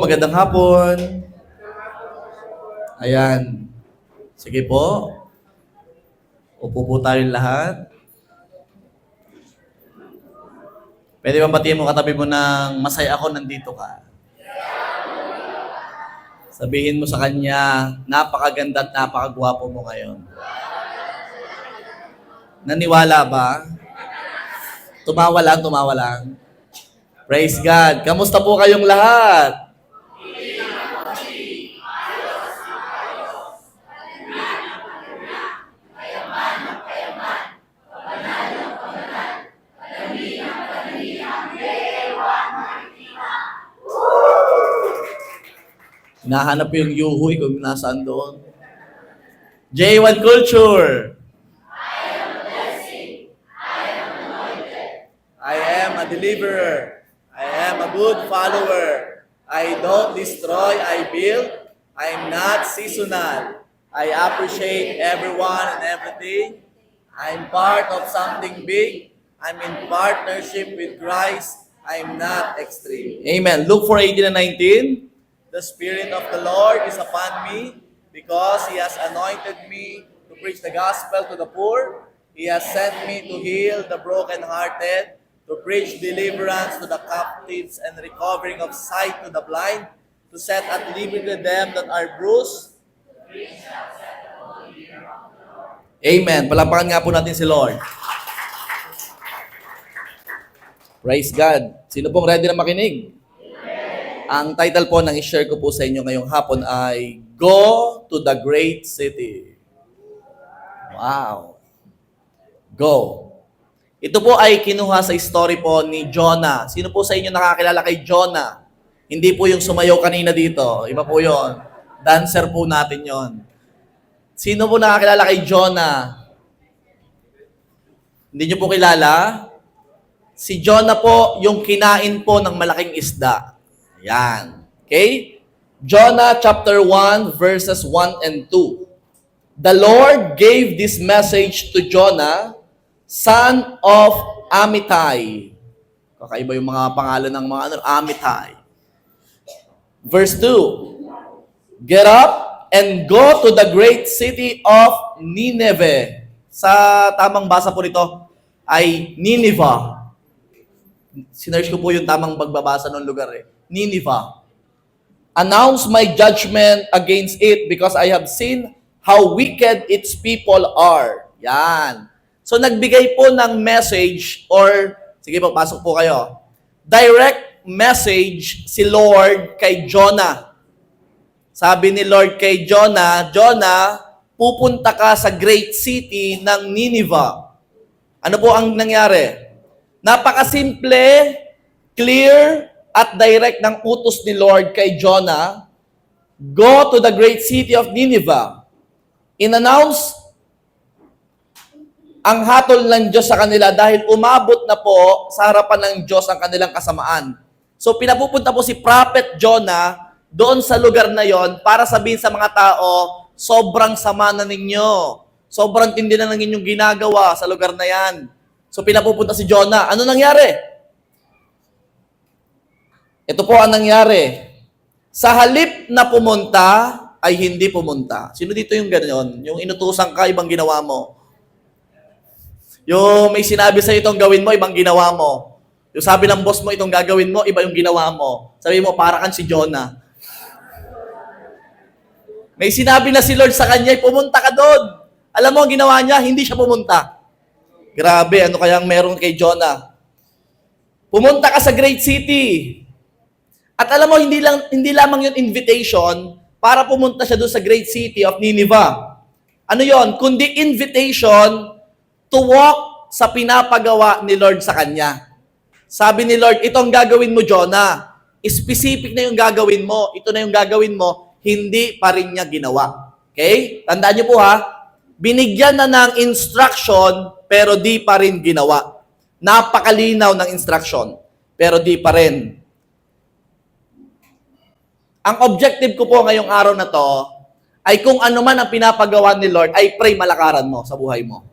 Magandang hapon. Ayan. Sige po. Upo po tayong lahat. Pwede ba batiin mo katabi mo ng masaya ako nandito ka? Sabihin mo sa kanya, napakaganda at napakagwapo mo ngayon. Naniwala ba? Tumawa lang, tumawa lang. Praise God. Kamusta po kayong lahat? Hinahanap yung yuhuy kung nasaan doon. J1 Culture. I am a deliverer. I am a good follower. I don't destroy, I build. I'm not seasonal. I appreciate everyone and everything. I'm part of something big. I'm in partnership with Christ. I'm not extreme. Amen. Luke 4:18 and 19. The Spirit of the Lord is upon me because He has anointed me to preach the gospel to the poor. He has sent me to heal the brokenhearted, to preach deliverance to the captives and recovering of sight to the blind, to set at liberty them that are bruised. Amen. Palapakan nga po natin si Lord. Praise God. Sino pong ready na makinig? Ang title po ng i-share ko po sa inyo ngayong hapon ay Go to the Great City. Wow. Go. Ito po ay kinuha sa story po ni Jonah. Sino po sa inyo nakakilala kay Jonah? Hindi po yung sumayaw kanina dito. Iba po yon. Dancer po natin yon. Sino po nakakilala kay Jonah? Hindi nyo po kilala? Si Jonah po yung kinain po ng malaking isda. Yan. Okay? Jonah chapter 1 verses 1 and 2. The Lord gave this message to Jonah, son of Amittai. Kakaiba yung mga pangalan ng mga Amittai. Verse 2. Get up and go to the great city of Nineveh. Sa tamang basa po nito ay Nineveh. Sinearch ko po yung tamang pagbabasa ng lugar eh. Nineveh. Announce my judgment against it because I have seen how wicked its people are. Yan. So nagbigay po ng message or, sige po, pasok po kayo. Direct message si Lord kay Jonah. Sabi ni Lord kay Jonah, Jonah, pupunta ka sa great city ng Nineveh. Ano po ang nangyari? Napakasimple, clear, at direct ng utos ni Lord kay Jonah, go to the great city of Nineveh. In-announce ang hatol ng Diyos sa kanila dahil umabot na po sa harapan ng Diyos ang kanilang kasamaan. So pinapupunta po si Prophet Jonah doon sa lugar na yon para sabihin sa mga tao, sobrang sama na ninyo. Sobrang tindi na ng inyong ginagawa sa lugar na yan. So pinapupunta si Jonah. Ano nangyari? Ito po ang nangyari. Sa halip na pumunta, ay hindi pumunta. Sino dito yung gano'n? Yung inutusan ka, ibang ginawa mo. Yung may sinabi sa itong gawin mo, ibang ginawa mo. Yung sabi ng boss mo, itong gagawin mo, iba yung ginawa mo. Sabi mo, para kang si Jonah. May sinabi na si Lord sa kanya, pumunta ka doon. Alam mo ang ginawa niya, hindi siya pumunta. Grabe, ano kayang meron kay Jonah? Pumunta ka sa great city. At alam mo, hindi lamang yung invitation para pumunta siya doon sa great city of Nineveh. Ano yon? Kundi invitation to walk sa pinapagawa ni Lord sa kanya. Sabi ni Lord, itong gagawin mo, Jonah. Specific na yung gagawin mo. Ito na yung gagawin mo. Hindi pa rin niya ginawa. Okay? Tandaan niyo po ha. Binigyan na ng instruction, pero di pa rin ginawa. Napakalinaw ng instruction, pero di pa rin. Ang objective ko po ngayong araw na to ay kung ano man ang pinapagawa ni Lord, I pray malakaran mo sa buhay mo.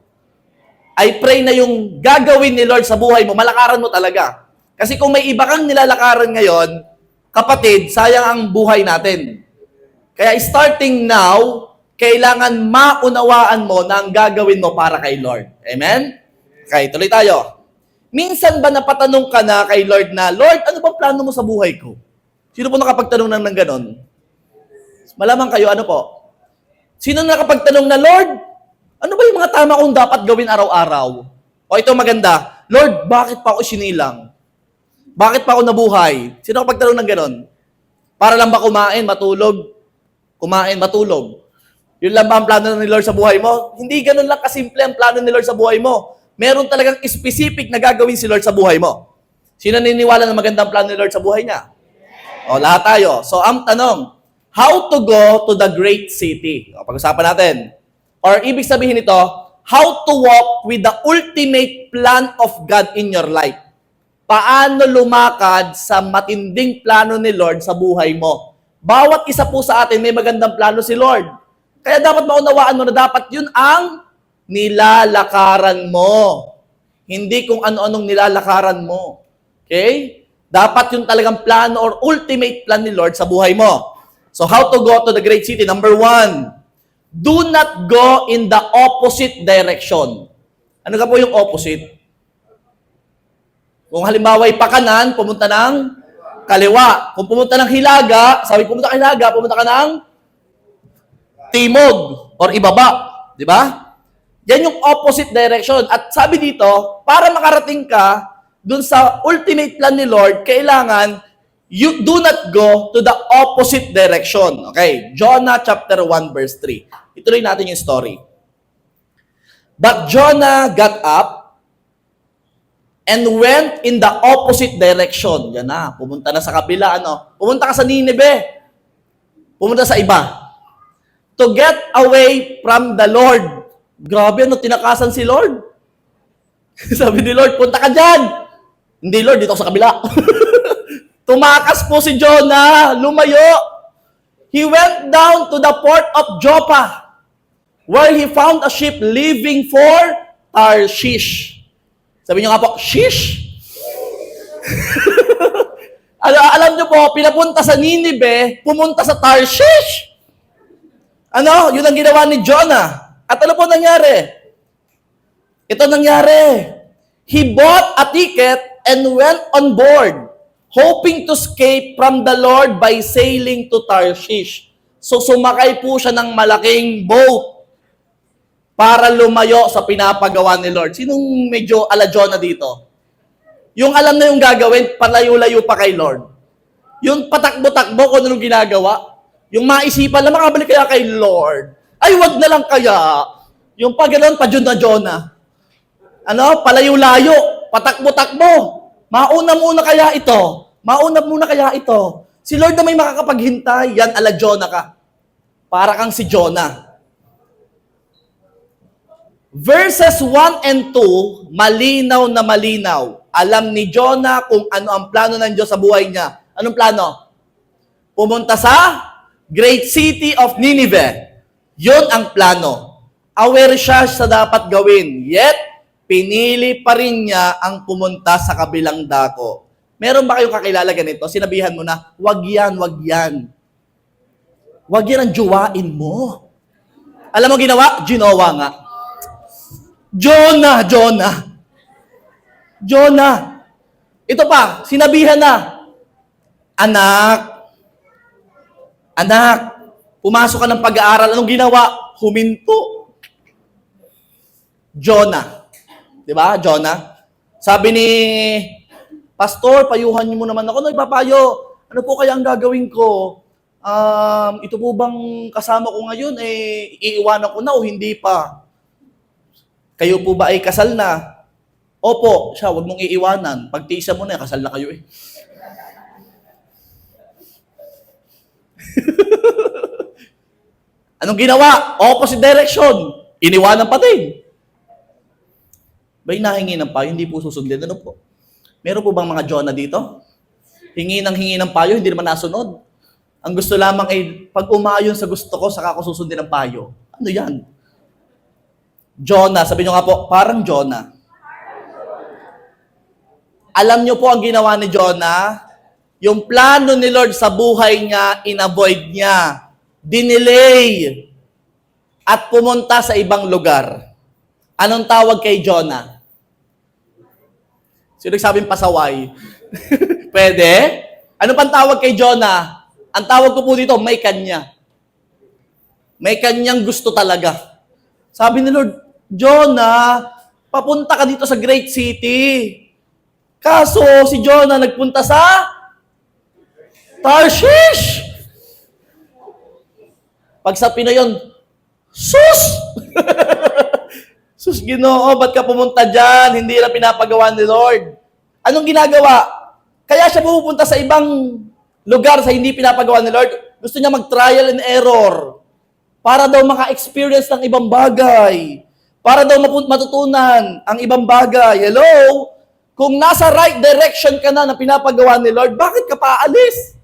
I pray na yung gagawin ni Lord sa buhay mo, malakaran mo talaga. Kasi kung may iba kang nilalakaran ngayon, Kapatid, sayang ang buhay natin. Kaya starting now, kailangan maunawaan mo na ang gagawin mo para kay Lord. Amen? Okay, tuloy tayo. Minsan ba napatanong ka na kay Lord na, Lord, ano bang plano mo sa buhay ko? Sino po nakapagtanong ng ganon? Malamang kayo, ano po? Sino nakapagtanong na, Lord, ano ba yung mga tama kong dapat gawin araw-araw? O ito maganda, Lord, bakit pa ako sinilang? Bakit pa ako nabuhay? Sino nakapagtanong ng ganon? Para lang ba kumain, matulog? Kumain, matulog. Yun lang ba ang plano ni Lord sa buhay mo? Hindi ganun lang kasimple ang plano ni Lord sa buhay mo. Meron talagang specific na gagawin si Lord sa buhay mo. Sino naniniwala na magandang plano ni Lord sa buhay niya? O, lahat tayo. So, ang tanong, how to go to the great city? O, pag-usapan natin. Or, ibig sabihin nito, how to walk with the ultimate plan of God in your life. Paano lumakad sa matinding plano ni Lord sa buhay mo? Bawat isa po sa atin may magandang plano si Lord. Kaya dapat maunawaan mo na dapat yun ang nilalakaran mo. Hindi kung ano-anong nilalakaran mo. Okay? Dapat yun talagang plano or ultimate plan ni Lord sa buhay mo. So how to go to the great city? Number 1, do not go in the opposite direction. Ano ka po yung opposite? Kung halimbawa ay pakanan, pumunta ng kaliwa. Kung pumunta ng hilaga, sabi pumunta ka hilaga, pumunta ka ng timog or ibaba. Di ba? Yan yung opposite direction. At sabi dito, para makarating ka dun sa ultimate plan ni Lord, kailangan you do not go to the opposite direction. Okay? Jonah chapter 1 verse 3. Ituloy natin yung story. But Jonah got up and went in the opposite direction. Yan na, pumunta na sa kabila, Pumunta ka sa Nineveh. Pumunta sa iba. To get away from the Lord. Grabe, tinakasan si Lord. Sabi ni Lord, punta ka dyan. Hindi, Lord, dito ako sa kabila. Tumakas po si Jonah, lumayo. He went down to the port of Joppa, where he found a ship leaving for Tarshish. Sabi niyo nga po, shish! Alam niyo po, pinapunta sa Nineveh, pumunta sa Tarshish. Yun ang ginawa ni Jonah. At ano po nangyari? Ito nangyari. He bought a ticket and went on board, hoping to escape from the Lord by sailing to Tarshish. So sumakay po siya ng malaking boat para lumayo sa pinapagawa ni Lord. Sinong medyo ala Jonah dito? Yung alam na yung gagawin, palayo-layo pa kay Lord. Yung patakbo-takbo kung anong ginagawa. Yung maisipan na makabalik kaya kay Lord. Ay, wag na lang kaya. Yung pa gano'n, pa Jonah. Palayo-layo, patakbo-takbo. Mauna muna kaya ito. Mauna muna kaya ito. Si Lord na may makakapaghintay, yan ala Jonah ka. Para kang si Jonah. Verses 1 and 2, malinaw na malinaw. Alam ni Jonah kung ano ang plano ng Diyos sa buhay niya. Anong plano? Pumunta sa great city of Nineveh. Yun ang plano. Aware siya sa dapat gawin. Yet, pinili pa rin niya ang pumunta sa kabilang dako. Meron ba kayong kakilala ganito? Sinabihan mo na, wag yan, wag yan. Wag yan ang juwain mo. Alam mo ginawa? Ginawa nga. Jonah. Ito pa, sinabihan na, Anak, pumasok ka ng pag-aaral. Anong ginawa? Huminto. Jonah. Di ba? Jonah. Sabi ni Pastor, payuhan niyo mo naman ako. No, ipapayo. Ano po kaya ang gagawin ko? Ito po bang kasama ko ngayon, iiwanan ko na o hindi pa? Kayo po ba ay kasal na? Opo, siya, wag mong iiwanan. Pagtiisa mo na, kasal na kayo eh. Anong ginawa? Opposite direction. Iniwanan pa din. Ba'y nahingi ng payo, hindi po susundin. Ano po? Meron po bang mga Jonah dito? Hingi ng payo, hindi naman nasunod. Ang gusto lamang ay, pag umayon sa gusto ko, saka ako susundin ng payo. Ano yan? Jonah, sabi nyo nga po, parang Jonah. Alam nyo po ang ginawa ni Jonah? Yung plano ni Lord sa buhay niya, inavoid niya. Dinelay. At pumunta sa ibang lugar. Anong tawag kay Jonah? Sino sabing pasaway? Pwede? Ano pang tawag kay Jonah? Ang tawag ko po dito, may kanya. May kanyang gusto talaga. Sabi ni Lord, Jonah, papunta ka dito sa great city. Kaso si Jonah nagpunta sa Tarshish. Pag sa Pinoy yun, sus! Sus, Ginoo, ba't ka pumunta dyan? Hindi na pinapagawa ni Lord. Anong ginagawa? Kaya siya pupunta sa ibang lugar sa hindi pinapagawa ni Lord. Gusto niya mag-trial and error. Para daw maka-experience ng ibang bagay. Para daw matutunan ang ibang bagay. Hello? Kung nasa right direction ka na pinapagawa ni Lord, bakit ka pa aalis?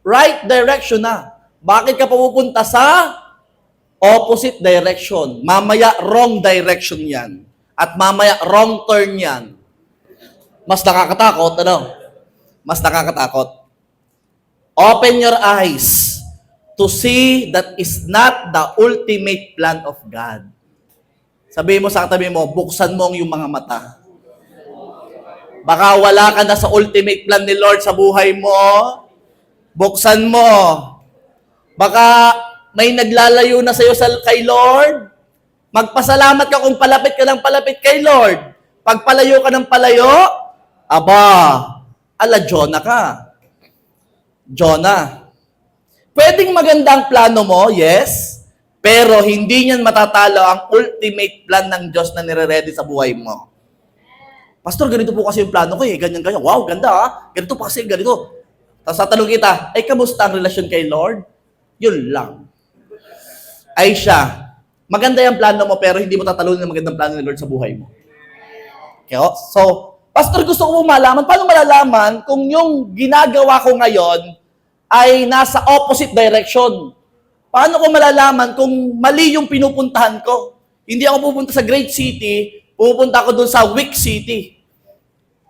Right direction na. Bakit ka pupunta sa opposite direction? Mamaya wrong direction yan. At mamaya wrong turn yan. Mas nakakatakot, ano? Mas nakakatakot. Open your eyes to see that is not the ultimate plan of God. Sabihin mo sa katabi mo, buksan mo ang iyong mga mata. Baka wala ka na sa ultimate plan ni Lord sa buhay mo. Buksan mo. Baka may naglalayo na sa'yo kay Lord. Magpasalamat ka kung palapit ka ng palapit kay Lord. Pag palayo ka ng palayo, ala Jonah ka. Jonah. Pwedeng maganda ang plano mo, yes. Pero hindi niyan matatalo ang ultimate plan ng Diyos na nire-ready sa buhay mo. Pastor, ganito po kasi yung plano ko eh. Ganyan. Wow, ganda ah. Ganito pa kasi, ganito. Tapos tatanong kita, kamusta ang relasyon kay Lord? Yun lang. Ay siya, maganda yung plano mo pero hindi mo tatalunin ang magandang plano ni Lord sa buhay mo. Okay, so, Pastor, gusto ko malaman, paano malalaman kung yung ginagawa ko ngayon ay nasa opposite direction? Paano ko malalaman kung mali yung pinupuntahan ko? Hindi ako pupunta sa great city, pupunta ako dun sa weak city.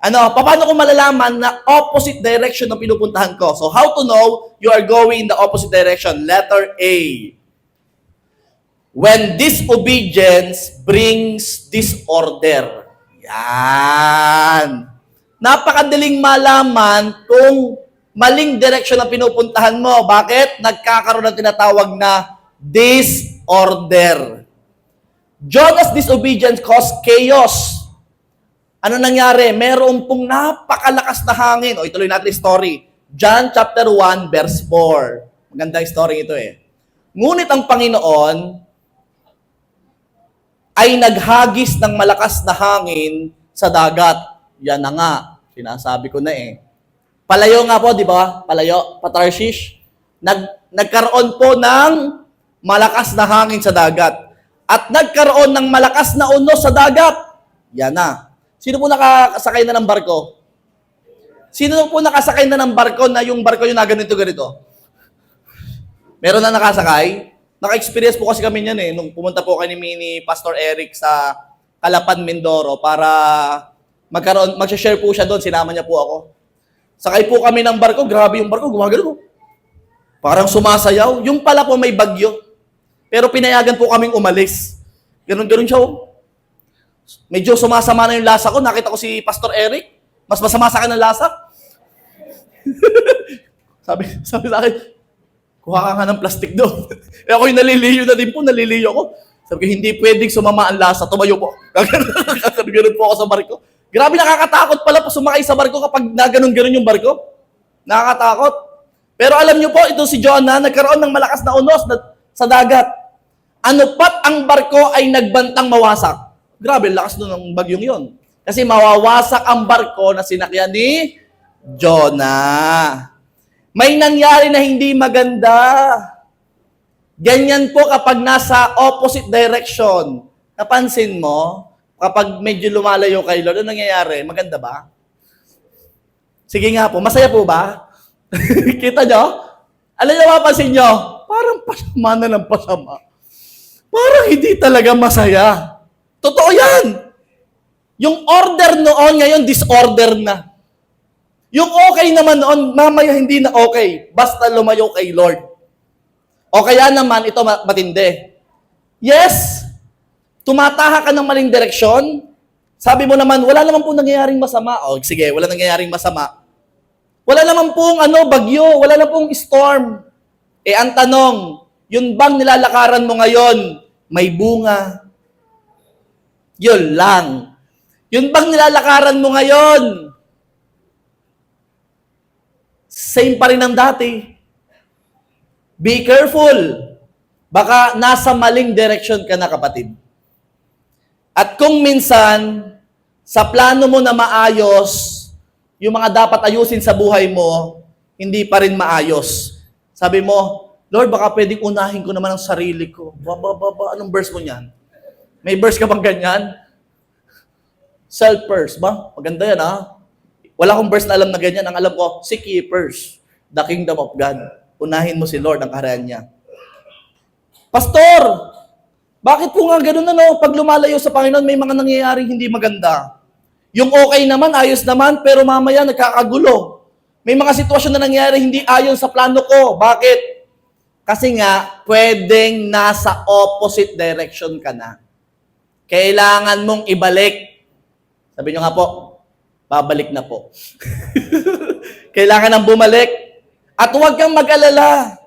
Paano ko malalaman na opposite direction ang pinupuntahan ko? So, how to know you are going in the opposite direction? Letter A. When disobedience brings disorder. Yan. Napakadaling malaman kung maling direction ang pinupuntahan mo. Bakit? Nagkakaroon ng tinatawag na disorder. Jonah's disobedience caused chaos. Ano nangyari? Meron pong napakalakas na hangin. Ituloy natin yung story. John chapter 1 verse 4. Magandang story ito eh. Ngunit ang Panginoon ay naghagis ng malakas na hangin sa dagat. Yan na nga. Sinasabi ko na eh. Palayo nga po, di ba? Palayo, Tarshish. Nagkaroon po ng malakas na hangin sa dagat. At nagkaroon ng malakas na unos sa dagat. Yan na. Sino po nakasakay na ng barko? Sino po nakasakay na ng barko na yung barko yung na ganito-ganito? Meron na nakasakay? Naka-experience po kasi kami niyan eh. Nung pumunta po kami ni Pastor Eric sa Calapan, Mindoro para mag-share po siya doon. Sinama niya po ako. Sakay po kami ng barko. Grabe yung barko. Gumagano. Parang sumasayaw. Yung pala po may bagyo. Pero pinayagan po kaming umalis. Ganon-ganon siya oh. Medyo sumasama na yung lasa ko. Nakita ko si Pastor Eric. Mas masama sa akin ang lasa. sabi sa akin, kuha ka nga ng plastic doon. Eh ako yung naliliyo na din po. Naliliyo ko. Sabi ko, hindi pwedeng sumama ang lasa. Tumayo po. Gano'n po ako sa barko. Grabe nakakatakot pala po sumakay sa barko kapag naganon-ganon yung barko. Nakakatakot. Pero alam niyo po, ito si Jonah, nagkaroon ng malakas na unos sa dagat. Ano pat ang barko ay nagbantang mawasak. Grabe, lakas doon ng bagyong yon. Kasi mawawasak ang barko na sinakyan ni Jonah. May nangyari na hindi maganda. Ganyan po kapag nasa opposite direction. Napansin mo, kapag medyo lumalayo kay Lord, ano nangyayari? Maganda ba? Sige nga po, masaya po ba? Kita nyo? Alam nyo, mapansin nyo? Parang pasama na ng pasama. Parang hindi talaga masaya. Totoo yan. Yung order noon, ngayon disorder na. Yung okay naman noon, mamaya hindi na okay. Basta lumayo kay Lord. O kaya naman, ito matindi. Yes, tumataha ka ng maling direksyon. Sabi mo naman, wala naman po nangyayaring masama. O sige, wala nangyayaring masama. Wala naman pong bagyo, wala na pong storm. Ang tanong, yun bang nilalakaran mo ngayon, may bunga? Yun lang. Yun bang nilalakaran mo ngayon? Same pa rin ang dati. Be careful. Baka nasa maling direction ka na, kapatid. At kung minsan, sa plano mo na maayos, yung mga dapat ayusin sa buhay mo, hindi pa rin maayos. Sabi mo, Lord, baka pwedeng unahin ko naman ang sarili ko. Anong verse mo niyan? May verse ka bang ganyan? Self-verse ba? Maganda yan, ha? Wala akong verse na alam na ganyan. Ang alam ko, seek ye first the kingdom of God. Unahin mo si Lord, ang kaharian niya. Pastor, bakit po nga ganun pag lumalayo sa Panginoon, may mga nangyayaring hindi maganda. Yung okay naman, ayos naman, pero mamaya nagkakagulo. May mga sitwasyon na nangyayari hindi ayon sa plano ko. Bakit? Kasi nga, pwedeng nasa opposite direction ka na. Kailangan mong ibalik. Sabi nyo nga po, babalik na po. Kailangan nang bumalik. At huwag kang mag-alala.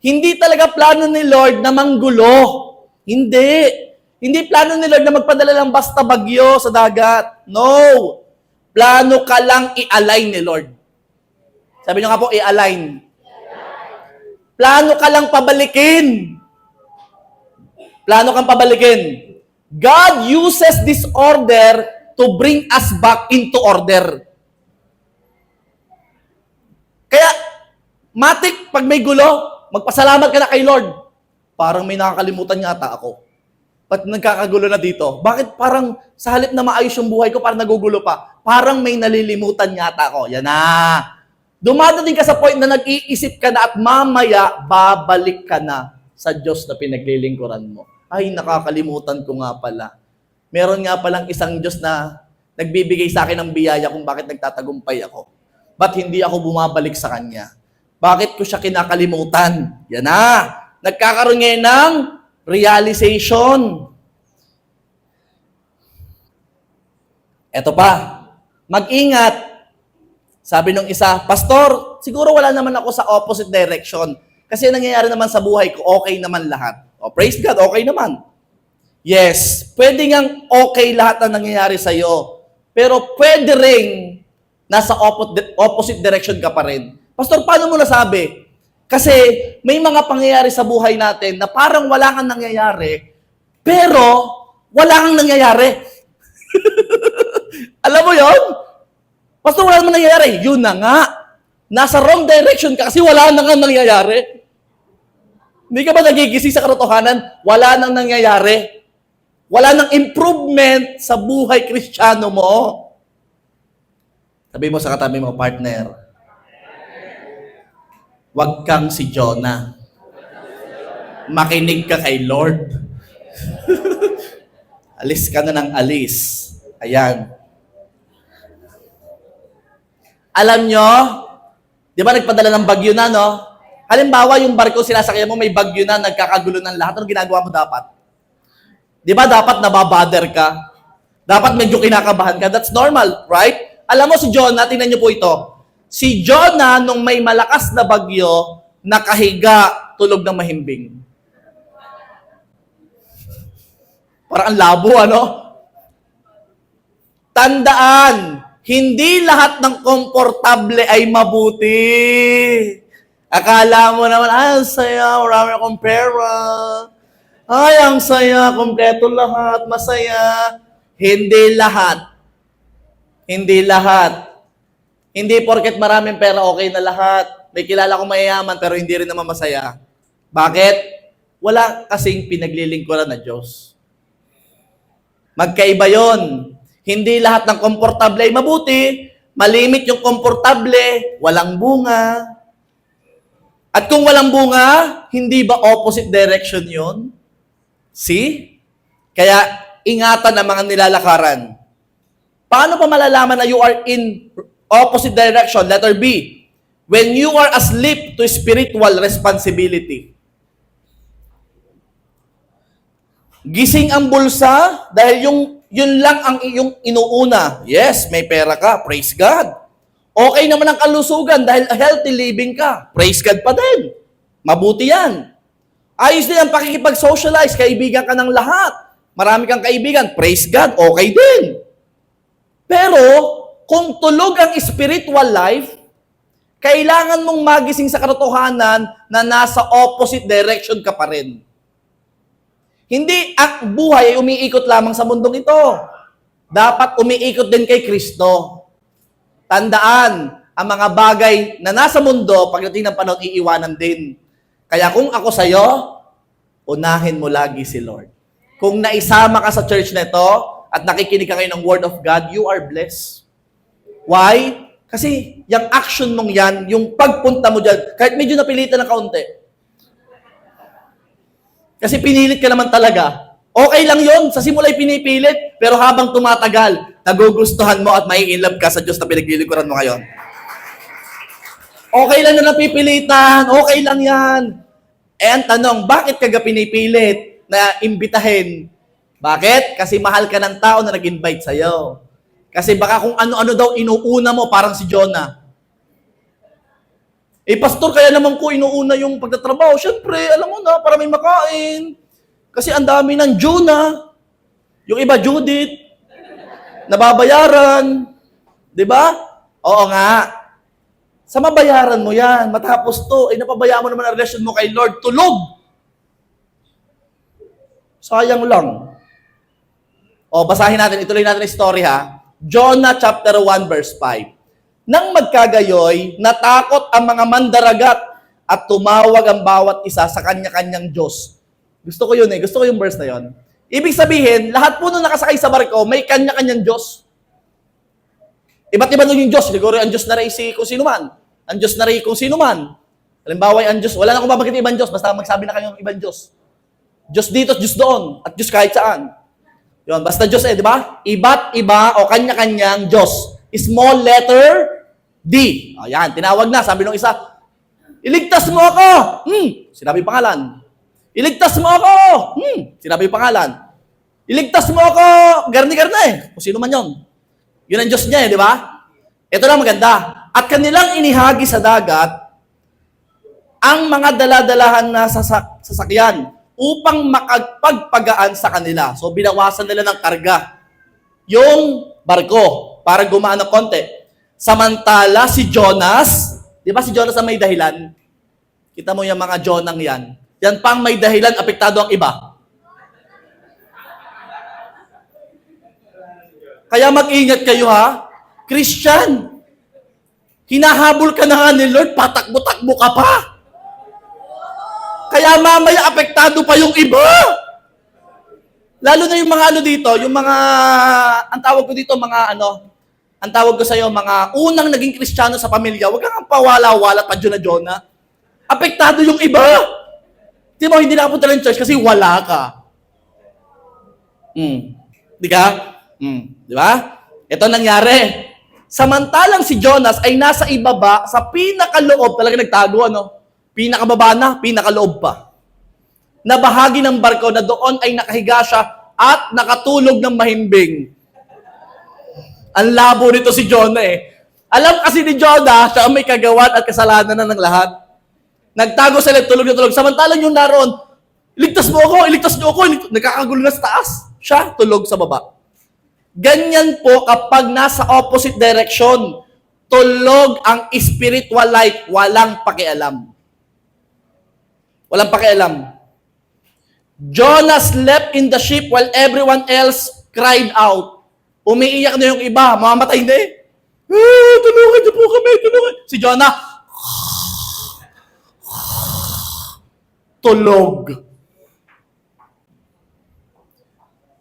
Hindi talaga plano ni Lord na manggulo. Hindi. Hindi plano ni Lord na magpadala lang basta bagyo sa dagat. No. Plano ka lang i-align ni Lord. Sabi nyo nga po, i-align. Plano ka lang pabalikin. Plano kang pabalikin. God uses this order to bring us back into order. Kaya, matik, pag may gulo, magpasalamat ka na kay Lord. Parang may nakakalimutan yata ako. Ba't nagkakagulo na dito? Bakit parang sa halip na maayos yung buhay ko, parang nagugulo pa? Parang may nalilimutan yata ako. Yan na. Dumadating ka sa point na nag-iisip ka na at mamaya, babalik ka na sa Diyos na pinaglilingkuran mo. Ay, nakakalimutan ko nga pala. Meron nga palang isang Diyos na nagbibigay sa akin ng biyaya kung bakit nagtatagumpay ako. Ba't hindi ako bumabalik sa Kanya? Bakit ko siya kinakalimutan? Yan na. Nagkakaroon ngayon ng realization. Eto pa. Mag-ingat. Sabi nung isa, Pastor, siguro wala naman ako sa opposite direction. Kasi nangyayari naman sa buhay ko, okay naman lahat. Oh, praise God, okay naman. Yes, pwede ngang okay lahat na nangyayari sa'yo. Pero pwede ring nasa opposite direction ka pa rin. Pastor, paano mo nasabi? Kasi may mga pangyayari sa buhay natin na parang wala kang nangyayari, pero wala kang nangyayari. Alam mo yon? Pastor, wala naman nangyayari. Yun na nga. Nasa wrong direction ka kasi wala na nga nangyayari. Hindi ka ba nagigising sa katotohanan? Wala nang nangyayari. Wala nang improvement sa buhay Kristiyano mo. Sabi mo sa katabi mo, partner, wag kang si Jonah. Makinig ka kay Lord. Alis ka na ng alis. Ayan. Alam nyo, di ba nagpadala ng bagyo na, no? Halimbawa, yung barko sinasakyan mo, may bagyo na, nagkakagulo ng lahat. Ano ginagawa mo dapat? Di ba dapat nababother ka? Dapat medyo kinakabahan ka. That's normal, right? Alam mo si Jonah, tingnan nyo po ito. Si Jonah, nung may malakas na bagyo, nakahiga, tulog ng mahimbing. Parang ang labo, ano? Tandaan, hindi lahat ng komportable ay mabuti. Akala mo naman, ay, ang saya, marami akong pera. Ay, ang saya, kompleto lahat, masaya. Hindi lahat. Hindi lahat. Hindi porket maraming pera, okay na lahat. May kilala kong mayayaman, pero hindi rin naman masaya. Bakit? Wala kasing pinaglilingkuran na Diyos. Magkaiba yon. Hindi lahat ng komportable ay mabuti. Malimit yung komportable, walang bunga. At kung walang bunga, hindi ba opposite direction yon? See? Kaya ingatan ang mga nilalakaran. Paano pa malalaman na you are in Opposite direction, letter B. When you are asleep to spiritual responsibility. Gising ang bulsa dahil yun lang ang iyong inuuna. Yes, may pera ka. Praise God. Okay naman ang kalusugan dahil healthy living ka. Praise God pa din. Mabuti yan. Ayos din ang pakikipag-socialize. Kaibigan ka ng lahat. Marami kang kaibigan. Praise God. Okay din. Pero, kung tulog ang spiritual life, kailangan mong magising sa katotohanan na nasa opposite direction ka pa rin. Hindi ang buhay ay umiikot lamang sa mundong ito. Dapat umiikot din kay Kristo. Tandaan, ang mga bagay na nasa mundo, pagdating ng panahon, iiwanan din. Kaya kung ako sa'yo, unahin mo lagi si Lord. Kung naisama ka sa church na ito, at nakikinig ka ngayon ng Word of God, you are blessed. Why? Kasi yung action mong yan, yung pagpunta mo dyan, kahit medyo napilitan ng kaunti, kasi pinilit ka naman talaga. Okay lang yon, sa simula ay pinipilit, pero habang tumatagal, nagugustuhan mo at mai-inlove ka sa Diyos na pinaglilikuran mo ngayon. Okay lang na napipilitan, okay lang yan. Eh ang tanong, bakit ka pinipilit na imbitahin? Bakit? Kasi mahal ka ng tao na nag-invite sa'yo. Kasi baka kung ano-ano daw inuuna mo, parang si Jonah. Eh, pastor, kaya naman ko inuuna yung pagtatrabaho. Siyempre, alam mo na, para may makain. Kasi ang dami ng Jonah. Yung iba, Judith. Nababayaran. Di ba? Oo nga. Sa mabayaran mo yan. Matapos to, eh, napabayaan mo naman ang relasyon mo kay Lord. Tulog. Sayang lang. O, basahin natin. Ituloy natin ang story, ha? Jonah chapter 1, verse 5. Nang magkagayoy, natakot ang mga mandaragat at tumawag ang bawat isa sa kanya-kanyang Diyos. Gusto ko yun eh. Gusto ko yung verse na yun. Ibig sabihin, lahat po nung nakasakay sa barko, may kanya-kanyang Diyos. Iba't iba nun yung Diyos. Siguro ang Diyos na rin si kung sino man. Ang Diyos na rin kung sino man. Halimbawa, ang Diyos, wala na akong babagit ibang Diyos, basta magsabi na kayong ibang Diyos. Diyos dito, Diyos doon, at Diyos kahit saan. Yun, basta Diyos di ba? Iba't iba o kanya-kanyang Diyos. Small letter D. O yan, tinawag na. Sabi nung isa, iligtas mo ako! Sinabi yung pangalan. Iligtas mo ako! Sinabi yung pangalan. Iligtas mo ako! Garni-garni. Kung sino man yun. Yun ang Diyos niya di ba? Ito lang maganda. At kanilang inihagi sa dagat ang mga daladalahan na sasakyan upang makapagpagaan sa kanila. So, binawasan nila ng karga yung barko para gumaan ng konti. Samantala, si Jonas, di ba si Jonas ang may dahilan? Kita mo yung mga Jonang yan. Yan pang may dahilan, apektado ang iba. Kaya mag-ingat kayo ha. Christian, hinahabol ka na nga ni Lord, patakbo-takbo ka pa. Kaya mamaya apektado pa yung iba. Lalo na yung mga ano dito, yung mga, ang tawag ko dito, ang tawag ko sa'yo, mga unang naging Kristiyano sa pamilya, huwag kang pawala-wala pa Jonah. Apektado yung iba. Di mo, hindi nakapunta ng church kasi wala ka. Di ka? Di ba? Ito nangyari. Samantalang si Jonas ay nasa ibaba, sa pinakaloob, talaga nagtago, pinakababa na, pinakaloob pa. Na bahagi ng barko na doon ay nakahiga siya at nakatulog ng mahimbing. Ang labo nito si Jonah eh. Alam kasi ni Jonah, siya ang may kagawan at kasalanan na ng lahat. Nagtago sila, tulog na tulog. Samantalang yung naroon, iligtas mo ako, iligtas niyo ako, nagkakagulo na sa taas. Siya, tulog sa baba. Ganyan po kapag nasa opposite direction, tulog ang spiritual life, walang pakialam. Walang pakialam. Jonah slept in the ship while everyone else cried out. Umiiyak na yung iba, mamamatay na eh. Tulungan niyo po kami, tulungan. Si Jonah, tulog.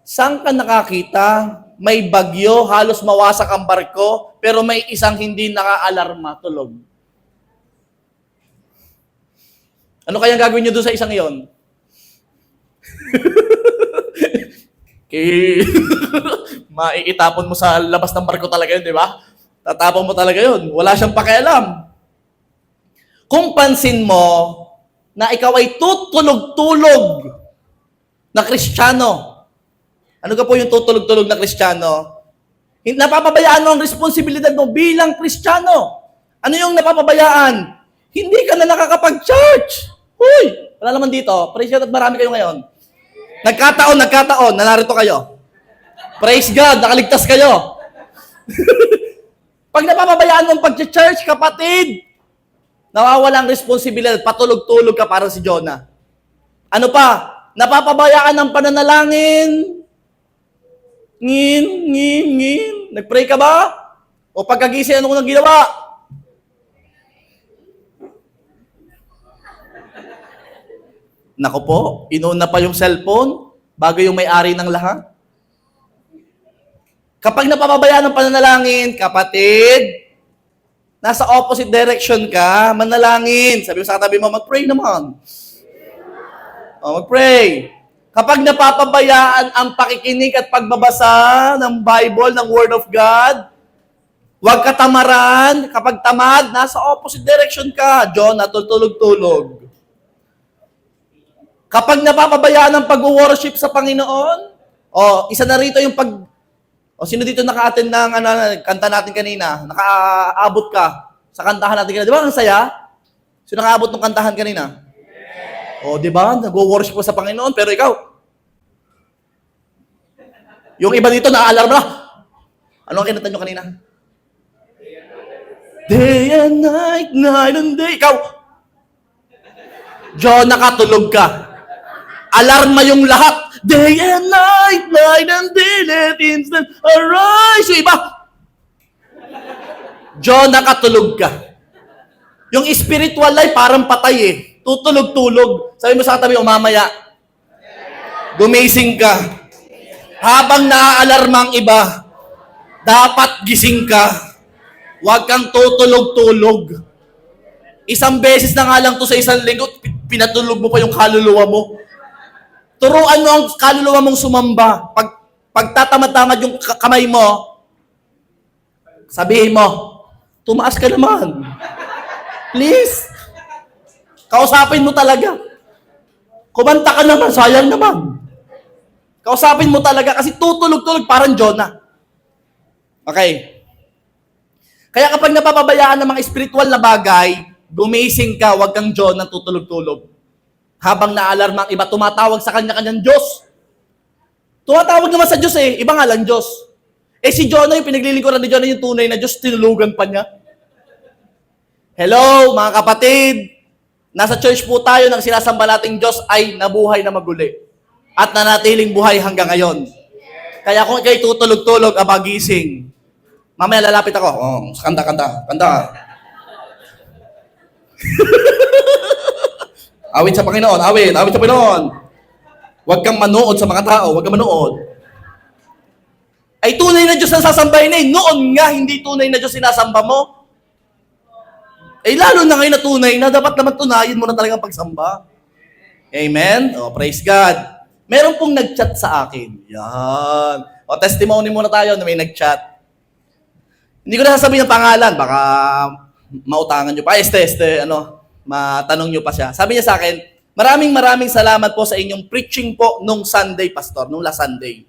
Saan ka nakakita? May bagyo, halos mawasak ang barko, pero may isang hindi naka-alarma, tulog. Ano kayang gagawin niyo doon sa isang iyon? Maiitapon mo sa labas ng barko talaga yun, di ba? Tatapon mo talaga yun. Wala siyang pakialam. Kung pansin mo na ikaw ay tutulog-tulog na Kristiyano. Ano ka po yung tutulog-tulog na Kristiyano? Napapabayaan mo ang responsibilidad mo bilang Kristiyano. Ano yung napapabayaan? Hindi ka na nakakapag-church. Huy! Wala naman dito. Praise God at marami kayo ngayon. Nagkataon, na narito kayo. Praise God, nakaligtas kayo. Pag napapabayaan mo ang pag-church, kapatid, nawawala ang responsibilidad, patulog-tulog ka parang si Jonah. Ano pa? Napapabayaan ng pananalangin. Ngin. Nag-pray ka ba? O pagkagising, ano ko nang ginawa? Nako po, inuuna pa yung cellphone bago yung may-ari ng lahat. Kapag napapabayaan ng pananalangin, kapatid, nasa opposite direction ka, manalangin. Sabi mo sa katabi mo, mag-pray naman. O, mag-pray. Kapag napapabayaan ang pakikinig at pagbabasa ng Bible, ng Word of God, huwag ka tamaran. Kapag tamad, nasa opposite direction ka. Jonah, tutulog-tulog. Kapag napapabayaan ang pag-worship sa Panginoon, isa na rito yung sino dito naka-attend ng kanta natin kanina? Naka-abot ka sa kantahan natin kanina. Di ba ang saya? Sino naka-abot ng kantahan kanina? Di ba? Nag-worship ko sa Panginoon, pero ikaw, yung iba dito na-alarm na. Ano ang kinanta nyo kanina? Day and night, night and day. Ikaw, Jonah ka, tulog ka. Alarma yung lahat. Day and night, night and day, let instant arise. Yung iba, Jonah ka, tulog ka. Yung spiritual life, parang patay eh. Tutulog-tulog. Sabi mo sa katabi, mamaya, gumising ka. Habang naaalarma ang iba, dapat gising ka. Huwag kang tutulog-tulog. Isang beses na nga lang to sa isang linggo, pinatulog mo pa yung kaluluwa mo. Turuan mo ang kaluluwa mong sumamba. Pag tatamad-tamad yung kamay mo, sabihin mo, tumaas ka naman. Please. Kausapin mo talaga. Kumanta ka naman, sayang naman. Kausapin mo talaga kasi tutulog-tulog parang Jonah. Okay. Kaya kapag napapabayaan ng mga spiritual na bagay, gumising ka, wag kang Jonah tutulog-tulog. Habang naalarma ang iba, tumatawag sa kanya-kanyang Diyos. Tumatawag naman sa Diyos eh, iba nga lang Diyos. Si Jonah, yung pinaglilingkuran ni Jonah, yung tunay na Diyos, tinulugan pa niya. Hello, mga kapatid. Nasa church po tayo ng sinasamba nating Diyos ay nabuhay na maguli. At nanatiling buhay hanggang ngayon. Kaya kung ikaw'y tutulog-tulog, abagising. Mamaya lalapit ako. Kanta. Awit sa Panginoon, awit sa Panginoon. Huwag kang manood sa mga tao, huwag kang manood. Ay tunay na Diyos ang sasambahin eh. Noon nga, hindi tunay na Diyos sinasamba mo. Lalo na ngayon na tunay na, dapat naman tunayin mo na talagang pagsamba. Amen? Praise God. Meron pong nag-chat sa akin. Yan. Testimony muna tayo na may nag-chat. Hindi ko na sasabihin ng pangalan, baka mautangan nyo pa. Matanong nyo pa siya. Sabi niya sa akin, maraming salamat po sa inyong preaching po nung Sunday, Pastor, nung last Sunday.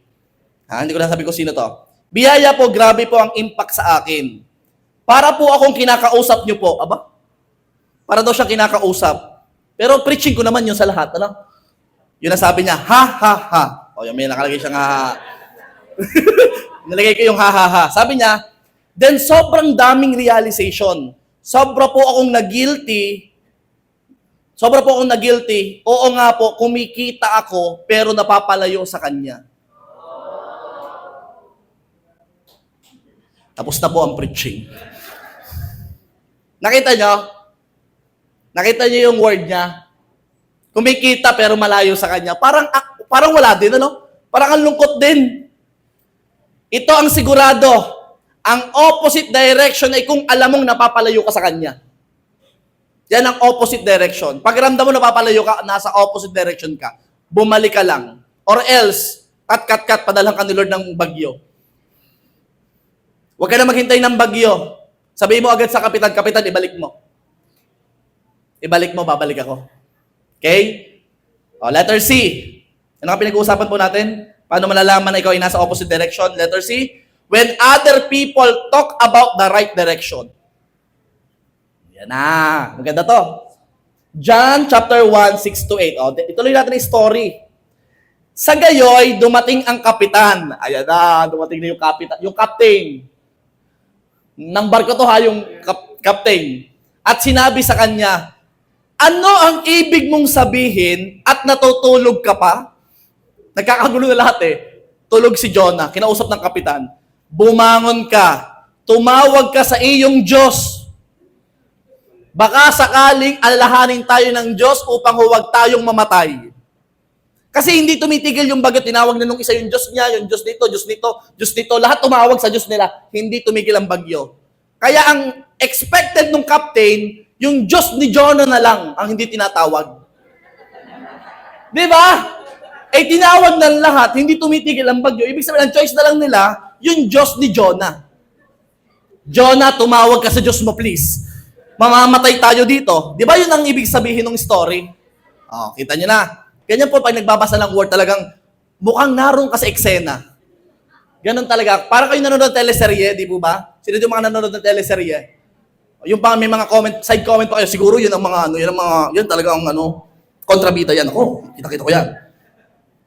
Hindi ko na sabi ko sino to. Biyaya po, grabe po ang impact sa akin. Para po akong kinakausap nyo po. Aba? Para daw siya kinakausap. Pero preaching ko naman yun sa lahat. Ano? Yun ang sabi niya, ha. Yung may nakalagay siyang ha. Nalagay ko yung ha. Sabi niya, then sobrang daming realization. Sobra po akong na-guilty. Oo nga po, kumikita ako, pero napapalayo sa kanya. Tapos na po ang preaching. Nakita niyo yung word niya? Kumikita pero malayo sa kanya. Parang wala din, ano? Parang ang lungkot din. Ito ang sigurado. Ang opposite direction ay kung alam mong napapalayo ka sa kanya. Yan ang opposite direction. Pag ramdam mo napapalayo ka, nasa opposite direction ka. Bumalik ka lang. Or else, cut, padalhan ka ni Lord ng bagyo. Huwag ka na maghintay ng bagyo. Sabihin mo agad sa kapitan, kapitan, ibalik mo. Ibalik mo, babalik ako. Okay? O, letter C. Ano ang pinag-uusapan po natin? Paano malalaman na ikaw ay nasa opposite direction? Letter C. When other people talk about the right direction. Yan na. Maganda to. John chapter 1, 6-8. O, ituloy natin yung story. Sa gayoy, dumating ang kapitan. Ayan na, dumating na yung kapitan. Yung captain. Ng barko to ha, yung captain. At sinabi sa kanya, ano ang ibig mong sabihin at natutulog ka pa? Nagkakagulo na lahat eh. Tulog si Jonah, kinausap ng kapitan. Bumangon ka, tumawag ka sa iyong Diyos. Baka sakaling alalahanin tayo ng Diyos upang huwag tayong mamatay. Kasi hindi tumitigil yung bagyo, tinawag na nung isa yung Diyos niya, yung Diyos nito, Diyos nito, Diyos nito, lahat tumawag sa Diyos nila, hindi tumigil ang bagyo. Kaya ang expected nung captain, yung Diyos ni Jonah na lang ang hindi tinatawag. Di ba? Eh tinawag ng lahat, hindi tumitigil ang bagyo. Ibig sabihin, ang choice na lang nila, yung Diyos ni Jonah. Jonah, tumawag ka sa Diyos mo, please. Mamamatay tayo dito. Di ba yun ang ibig sabihin ng story? Oh, kita nyo na. Ganyan po, pag nagbabasa ng word, talagang mukhang naroon ka sa eksena. Ganon talaga. Para kayo nanonood ng teleserye, di po ba? Sino yung mga nanonood ng teleserye? Yung pa may mga comment, side comment pa kayo, siguro yun ang mga, yun talaga ang kontrabida yan. Ako, kita-kita ko yan.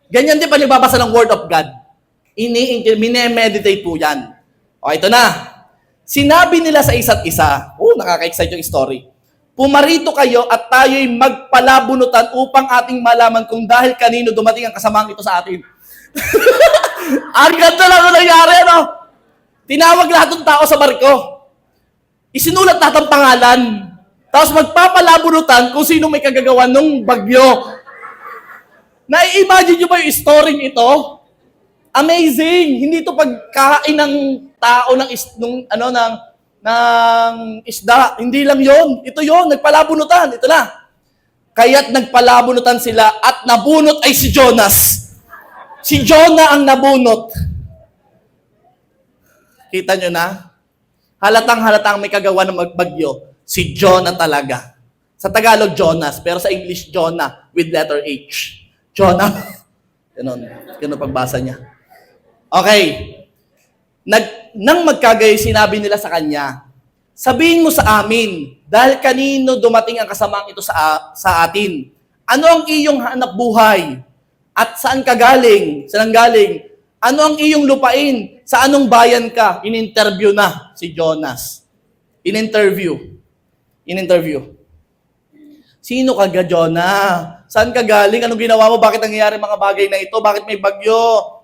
Ganyan din pag nagbabasa ng word of God. Mine-meditate po yan. O, ito na. Sinabi nila sa isa't isa, nakaka-excite yung story. Pumarito kayo at tayo'y magpalabunutan upang ating malaman kung dahil kanino dumating ang kasamaang ito sa atin. Ang ganda lang ang nangyari, ano? Tinawag lahat ng tao sa barko. Isinulat lahat ang pangalan. Tapos magpapalabunutan kung sino may kagagawa ng bagyo. Nai-imagine nyo ba yung story ito? Amazing! Hindi ito pagkain ng tao ng isda. Hindi lang yon. Ito yon, nagpalabunutan. Ito na. Kaya't nagpalabunutan sila at nabunot ay si Jonas. Si Jonah ang nabunot. Kita nyo na? Halatang may kagawa ng magbagyo. Si Jonah talaga. Sa Tagalog, Jonas. Pero sa English, Jonah with letter H. Jonah. Ganun pagbasa niya. Okay. Nang magkagay, sinabi nila sa kanya, sabihin mo sa amin, dahil kanino dumating ang kasamaang ito sa atin? Ano ang iyong hanap buhay? At saan ka galing? Saan galing? Ano ang iyong lupain? Sa anong bayan ka? In-interview na si Jonas. In-interview. Sino ka ga, Jonah? Saan ka galing? Anong ginawa mo? Bakit nangyayari mga bagay na ito? Bakit may bagyo?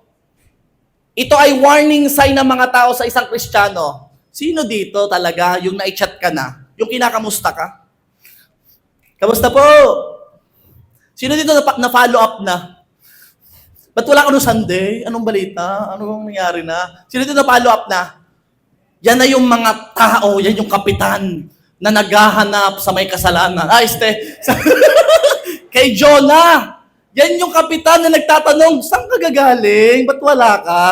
Ito ay warning sign ng mga tao sa isang Kristiyano. Sino dito talaga yung na-chat ka na? Yung kinakamusta ka? Kamusta po? Sino dito na-follow up na? Ba't wala ka no Sunday? Anong balita? Anong nangyari na? Sino dito na-follow up na? Yan na yung mga tao, yan yung kapitan na naghahanap sa may kasalanan. Kay Jonah. Yan yung kapitan na nagtatanong, saan ka gagaling? Ba't wala ka?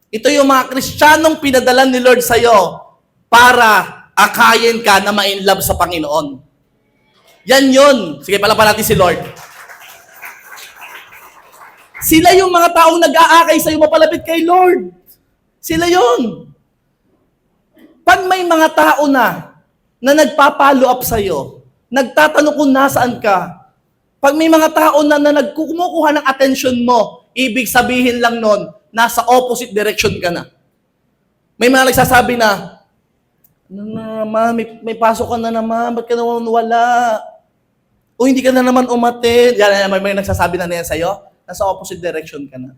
Ito yung mga Kristiyanong pinadala ni Lord sa'yo para akayin ka na ma-inlove sa Panginoon. Yan yun. Sige, palapan natin si Lord. Sila yung mga taong nag-aakay sa'yo mapalapit kay Lord. Sila yun. Pag may mga tao na nagpa-follow up sa'yo, nagtatanong kung nasaan ka, pag may mga tao na nagkukumukuha ng attention mo, ibig sabihin lang nun, nasa opposite direction ka na. May mga nagsasabi na, may pasok ka na naman, ba't ka naman wala? O hindi ka na naman umattend. Yan, may nagsasabi na yan sa'yo, nasa opposite direction ka na.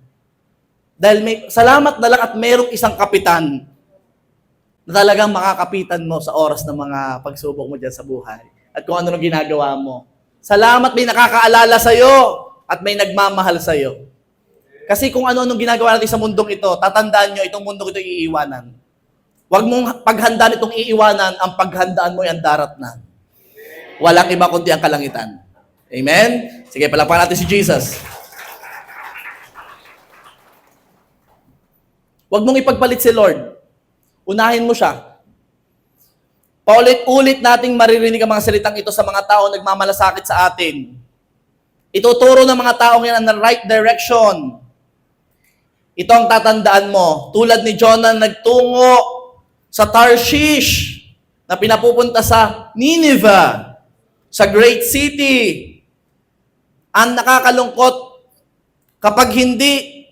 Dahil salamat na lang at mayroong isang kapitan na talagang makakapitan mo sa oras ng mga pagsubok mo dyan sa buhay. At kung ano nang ginagawa mo. Salamat may nakakaalala sa'yo at may nagmamahal sa'yo. Kasi kung ano-anong ginagawa natin sa mundong ito, tatandaan nyo, itong mundong ito iiwanan. Huwag mong paghandaan itong iiwanan, ang paghandaan mo ay ang darat na. Walang iba kundi ang kalangitan. Amen? Sige, palakpakan natin si Jesus. Huwag mong ipagpalit si Lord. Unahin mo siya. Paulit-ulit nating maririnig ang mga salitang ito sa mga tao nagmamalasakit sa atin. Ituturo ng mga taong yan ang right direction. Ito ang tatandaan mo. Tulad ni Jonah nagtungo sa Tarshish na pinapupunta sa Nineveh, sa great city. Ang nakakalungkot, kapag hindi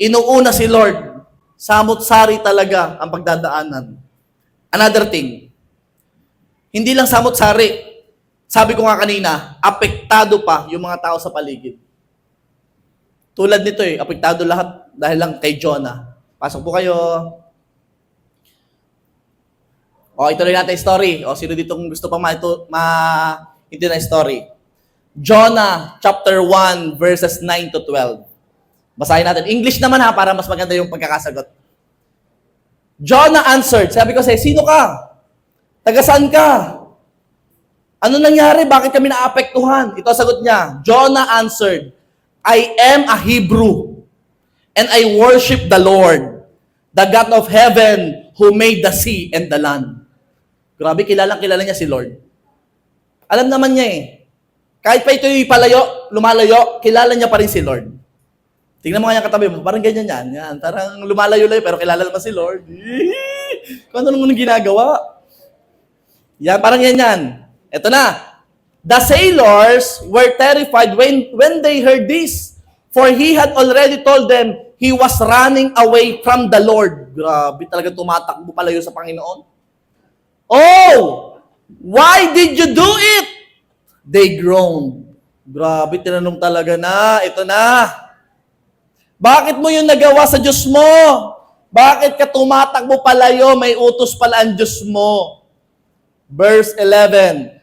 inuuna si Lord, samot-sari talaga ang pagdadaanan. Another thing, hindi lang samot-sari. Sabi ko nga kanina, apektado pa yung mga tao sa paligid. Tulad nito apektado lahat dahil lang kay Jonah. Pasok po kayo. Ituloy natin yung story. Sino dito gusto pa hindi na story? Jonah chapter 1 verses 9 to 12. Basahin natin. English naman para mas maganda yung pagkakasagot. Jonah answered. Sabi ko sino ka? Taga saan ka? Ano nangyari? Bakit kami naapektuhan? Ito sagot niya. Jonah answered, I am a Hebrew, and I worship the Lord, the God of heaven, who made the sea and the land. Grabe, kilala niya si Lord. Alam naman niya Kahit pa ito'y lumalayo, kilala niya pa rin si Lord. Tingnan mo kanya katabi mo, parang ganyan yan. Parang lumalayo-layo, pero kilala naman si Lord. Kung ano nung ginagawa. Yan, parang yan. Ito na. The sailors were terrified when they heard this, for he had already told them he was running away from the Lord. Grabe, talaga tumatakbo palayo sa Panginoon. Oh! Why did you do it? They groaned. Grabe, tinanong talaga na. Ito na. Bakit mo yung nagawa sa Diyos mo? Bakit ka tumatakbo palayo? May utos pala ang Diyos mo. Verse 11.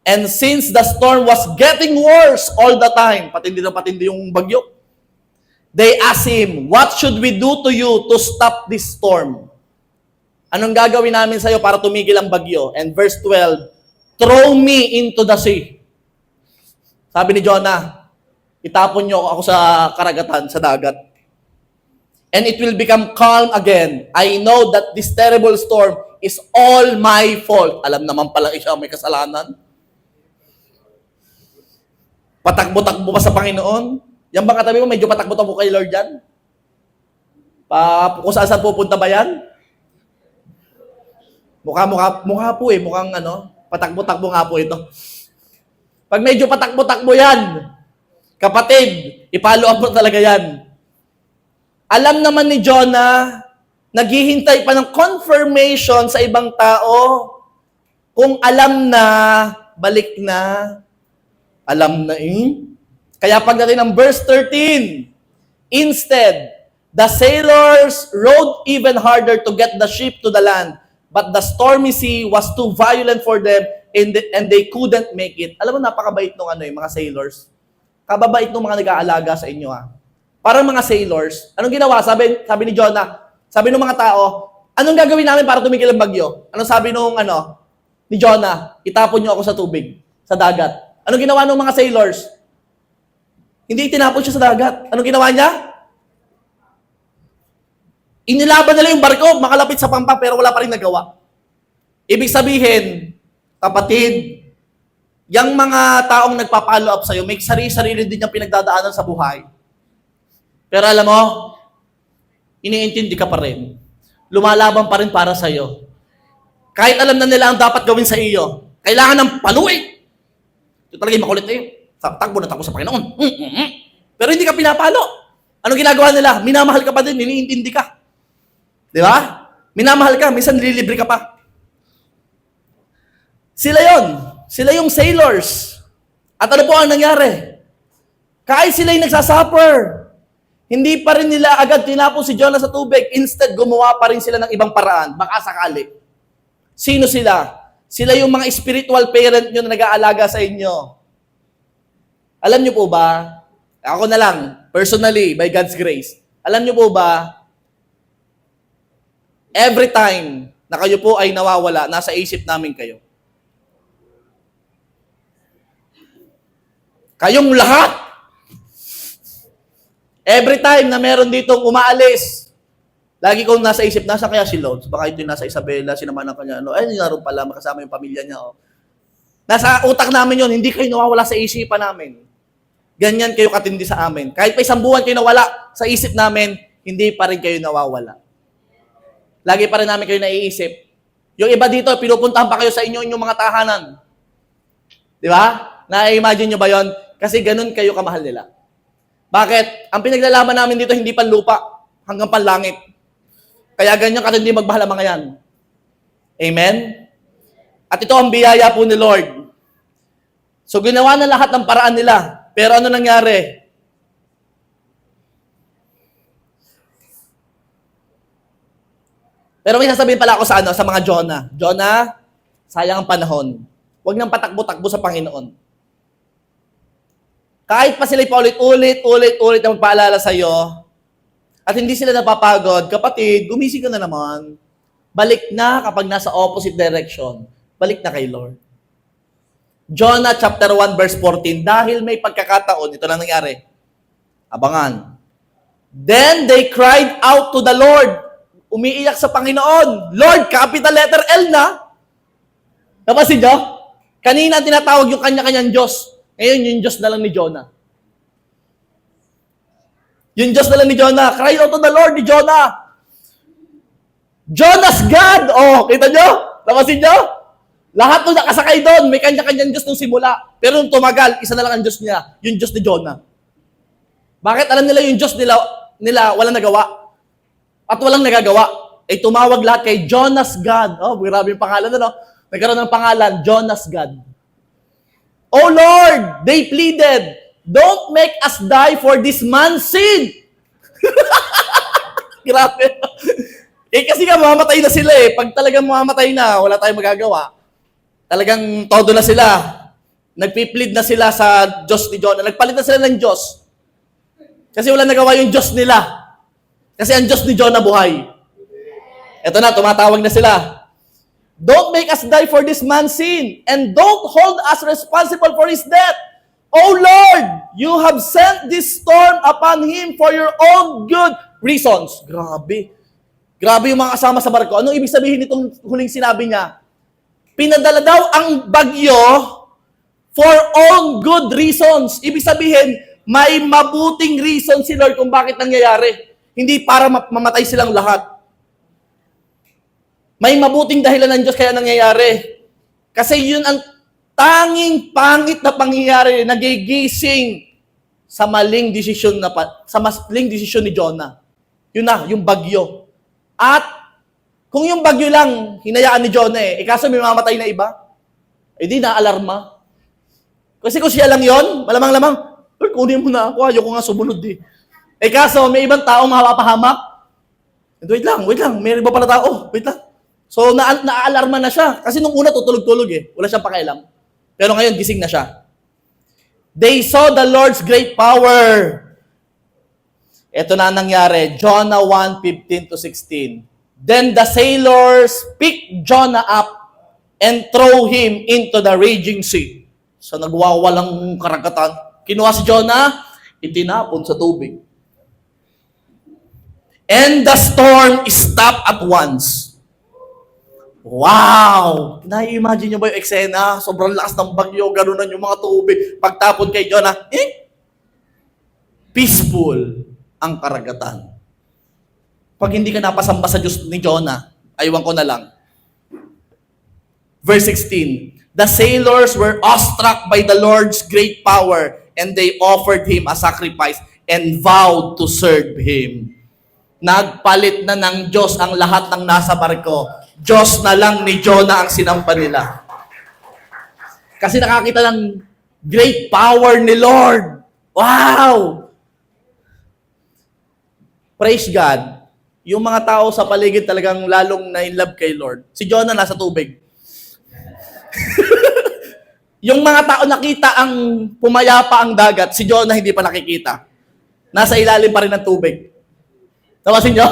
And since the storm was getting worse all the time, patindi na patindi yung bagyo, they asked him, what should we do to you to stop this storm? Anong gagawin namin sa'yo para tumigil ang bagyo? And verse 12, throw me into the sea. Sabi ni Jonah, itapon niyo ako sa karagatan, sa dagat. And it will become calm again. I know that this terrible storm is all my fault. Alam naman pala siya may kasalanan. Patakbo-takbo pa sa Panginoon. Yan ba katabi mo, medyo patakbo-takbo kay Lord yan? Kung saan pupunta ba yan? Mukha po mukhang patakbo-takbo nga po ito. Pag medyo patakbo-takbo yan, kapatid, ipalo up mo talaga yan. Alam naman ni Jonah, naghihintay pa ng confirmation sa ibang tao. Kung alam na, balik na. Alam na Kaya pagdating ng verse 13, instead, the sailors rowed even harder to get the ship to the land, but the stormy sea was too violent for them and they couldn't make it. Alam mo, napakabait nung mga sailors. Kababait nung mga nag-aalaga sa inyo Parang mga sailors, anong ginawa? Sabi ni Jonah, sabi ng mga tao, anong gagawin namin para tumigil ang bagyo? Anong sabi ni Jonah? Itapon niyo ako sa tubig, sa dagat. Anong ginawa ng mga sailors? Hindi itinapon siya sa dagat. Anong ginawa niya? Inilaban nila yung barko, makalapit sa pampa, pero wala pa rin nagawa. Ibig sabihin, kapatid, yung mga taong nagpa-follow up sa'yo, may sarili-sarili din yung pinagdadaanan sa buhay. Pero alam mo, iniintindi ka pa rin. Lumalaban pa rin para sa'yo. Kahit alam na nila ang dapat gawin sa iyo, kailangan ng paluin. Ito talaga yung makulit takbo na takbo sa Panginoon. Pero hindi ka pinapalo. Anong ginagawa nila? Minamahal ka pa din, iniintindi ka. Di ba? Minamahal ka, minsan nililibre ka pa. Sila yung sailors. At ano po ang nangyari? Kahit sila yung nagsasuffer, hindi pa rin nila agad tinapon si Jonah sa tubig. Instead, gumawa pa rin sila ng ibang paraan. Baka sakali. Sino sila? Sila yung mga spiritual parent nyo na nag-aalaga sa inyo. Alam nyo po ba, ako na lang, personally, by God's grace, alam nyo po ba, every time na kayo po ay nawawala, nasa isip namin kayo. Kayong lahat, every time na meron ditong umaalis, Lagi kong nasa isip, nasa kaya si Lods? Baka ito yung nasa Isabela, sinama ng kanya, ay, naroon pala, makasama yung pamilya niya. Nasa utak namin yon, hindi kayo nawawala sa isipan namin. Ganyan kayo katindi sa amin. Kahit pa isang buwan kayo nawala sa isip namin, hindi pa rin kayo nawawala. Lagi pa rin namin kayo naiisip. Yung iba dito, pinupuntahan pa kayo sa inyong mga tahanan. Di ba? Na-imagine nyo ba yon? Kasi ganun kayo kamahal nila. Bakit? Ang pinaglalaban namin dito, hindi panlupa, hanggang panlangit. Kaya ganyan katindi magmahal ang mga yan. Amen? At ito ang biyaya po ni Lord. So ginawa na lahat ng paraan nila. Pero ano nangyari? Pero may sasabihin pala ako sa mga Jonah. Jonah, sayang ang panahon. Huwag nang patakbo-takbo sa Panginoon. Kahit pa sila paulit-ulit na magpaalala sa'yo, at hindi sila napapagod, kapatid, gumising ka na naman. Balik na kapag nasa opposite direction. Balik na kay Lord. Jonah chapter 1 verse 14, dahil may pagkakataon, ito lang nangyari. Abangan. Then they cried out to the Lord. Umiiyak sa Panginoon. Lord, capital letter L na. Napasin nyo? Kanina tinatawag yung kanya-kanyang Diyos. Ngayon, yung Diyos na lang ni Jonah. Yung Diyos na lang ni Jonah. Cry out to the Lord ni Jonah. Jonah's God. Oh, kita nyo? Napasin nyo? Lahat nung nakasakay doon, may kanya-kanyang Diyos nung simula. Pero nung tumagal, isa na lang ang Diyos niya. Yung Diyos ni Jonah. Bakit alam nila yung Diyos nila walang nagawa? At walang nagagawa. Eh, tumawag lahat kay Jonah's God. Oh, grabe yung pangalan na, no? Nagkaroon ng pangalan, Jonah's God. Oh Lord, they pleaded, don't make us die for this man's sin. Grabe. Eh kasi nga mamamatay na sila eh. Pag talagang mamamatay na, wala tayong magagawa. Talagang todo na sila. Nagpi-plead na sila sa Diyos ni Jonah. Nagpalit na sila ng Diyos. Kasi wala nagawa yung Diyos nila. Kasi ang Diyos ni Jonah buhay. Eto na, tumatawag na sila. Don't make us die for this man's sin, and don't hold us responsible for his death. Oh Lord, you have sent this storm upon him for your own good reasons. Grabe. Grabe yung mga kasama sa barko. Anong ibig sabihin nitong huling sinabi niya? Pinadala daw ang bagyo for own good reasons. Ibig sabihin, may mabuting reason si Lord kung bakit nangyayari. Hindi para mamatay silang lahat. May mabuting dahilan ng Diyos kaya nangyayari. Kasi yun ang tanging pangit na pangyayari, nagigising sa maling desisyon ni Jonah. Yun na, yung bagyo. At kung yung bagyo lang hinayaan ni Jonah kaso may mamatay na iba, di na-alarma. Kasi kung siya lang yon, malamang-lamang, kunin mo na ako, ayoko nga sumunod kaso may ibang tao mapapahamak. Wait lang, may iba pala tao, wait lang. So, na-alarma na siya. Kasi nung una, tutulog-tulog Wala siyang pakialam. Pero ngayon, gising na siya. They saw the Lord's great power. Ito na nangyari. Jonah 1:15-16. Then the sailors picked Jonah up and throw him into the raging sea. So, nagwawalang karagatan. Kinuha si Jonah, itinapon sa tubig. And the storm stopped at once. Wow! Na-imagine nyo ba yung eksena? Sobrang lakas ng bagyo, ganunan yung mga tubig. Pagtapon kay Jonah, peaceful ang karagatan. Pag hindi ka napasamba sa Diyos ni Jonah, aywan ko na lang. Verse 16, the sailors were awestruck by the Lord's great power, and they offered him a sacrifice and vowed to serve him. Nagpalit na ng Diyos ang lahat ng nasa barko. Diyos na lang ni Jonah ang sinampa nila. Kasi nakakita ng great power ni Lord. Wow! Praise God. Yung mga tao sa paligid talagang lalong na-inlove kay Lord. Si Jonah nasa tubig. Yung mga tao nakita ang pumayapa ang dagat, si Jonah hindi pa nakikita. Nasa ilalim pa rin ng tubig. Napasin nyo?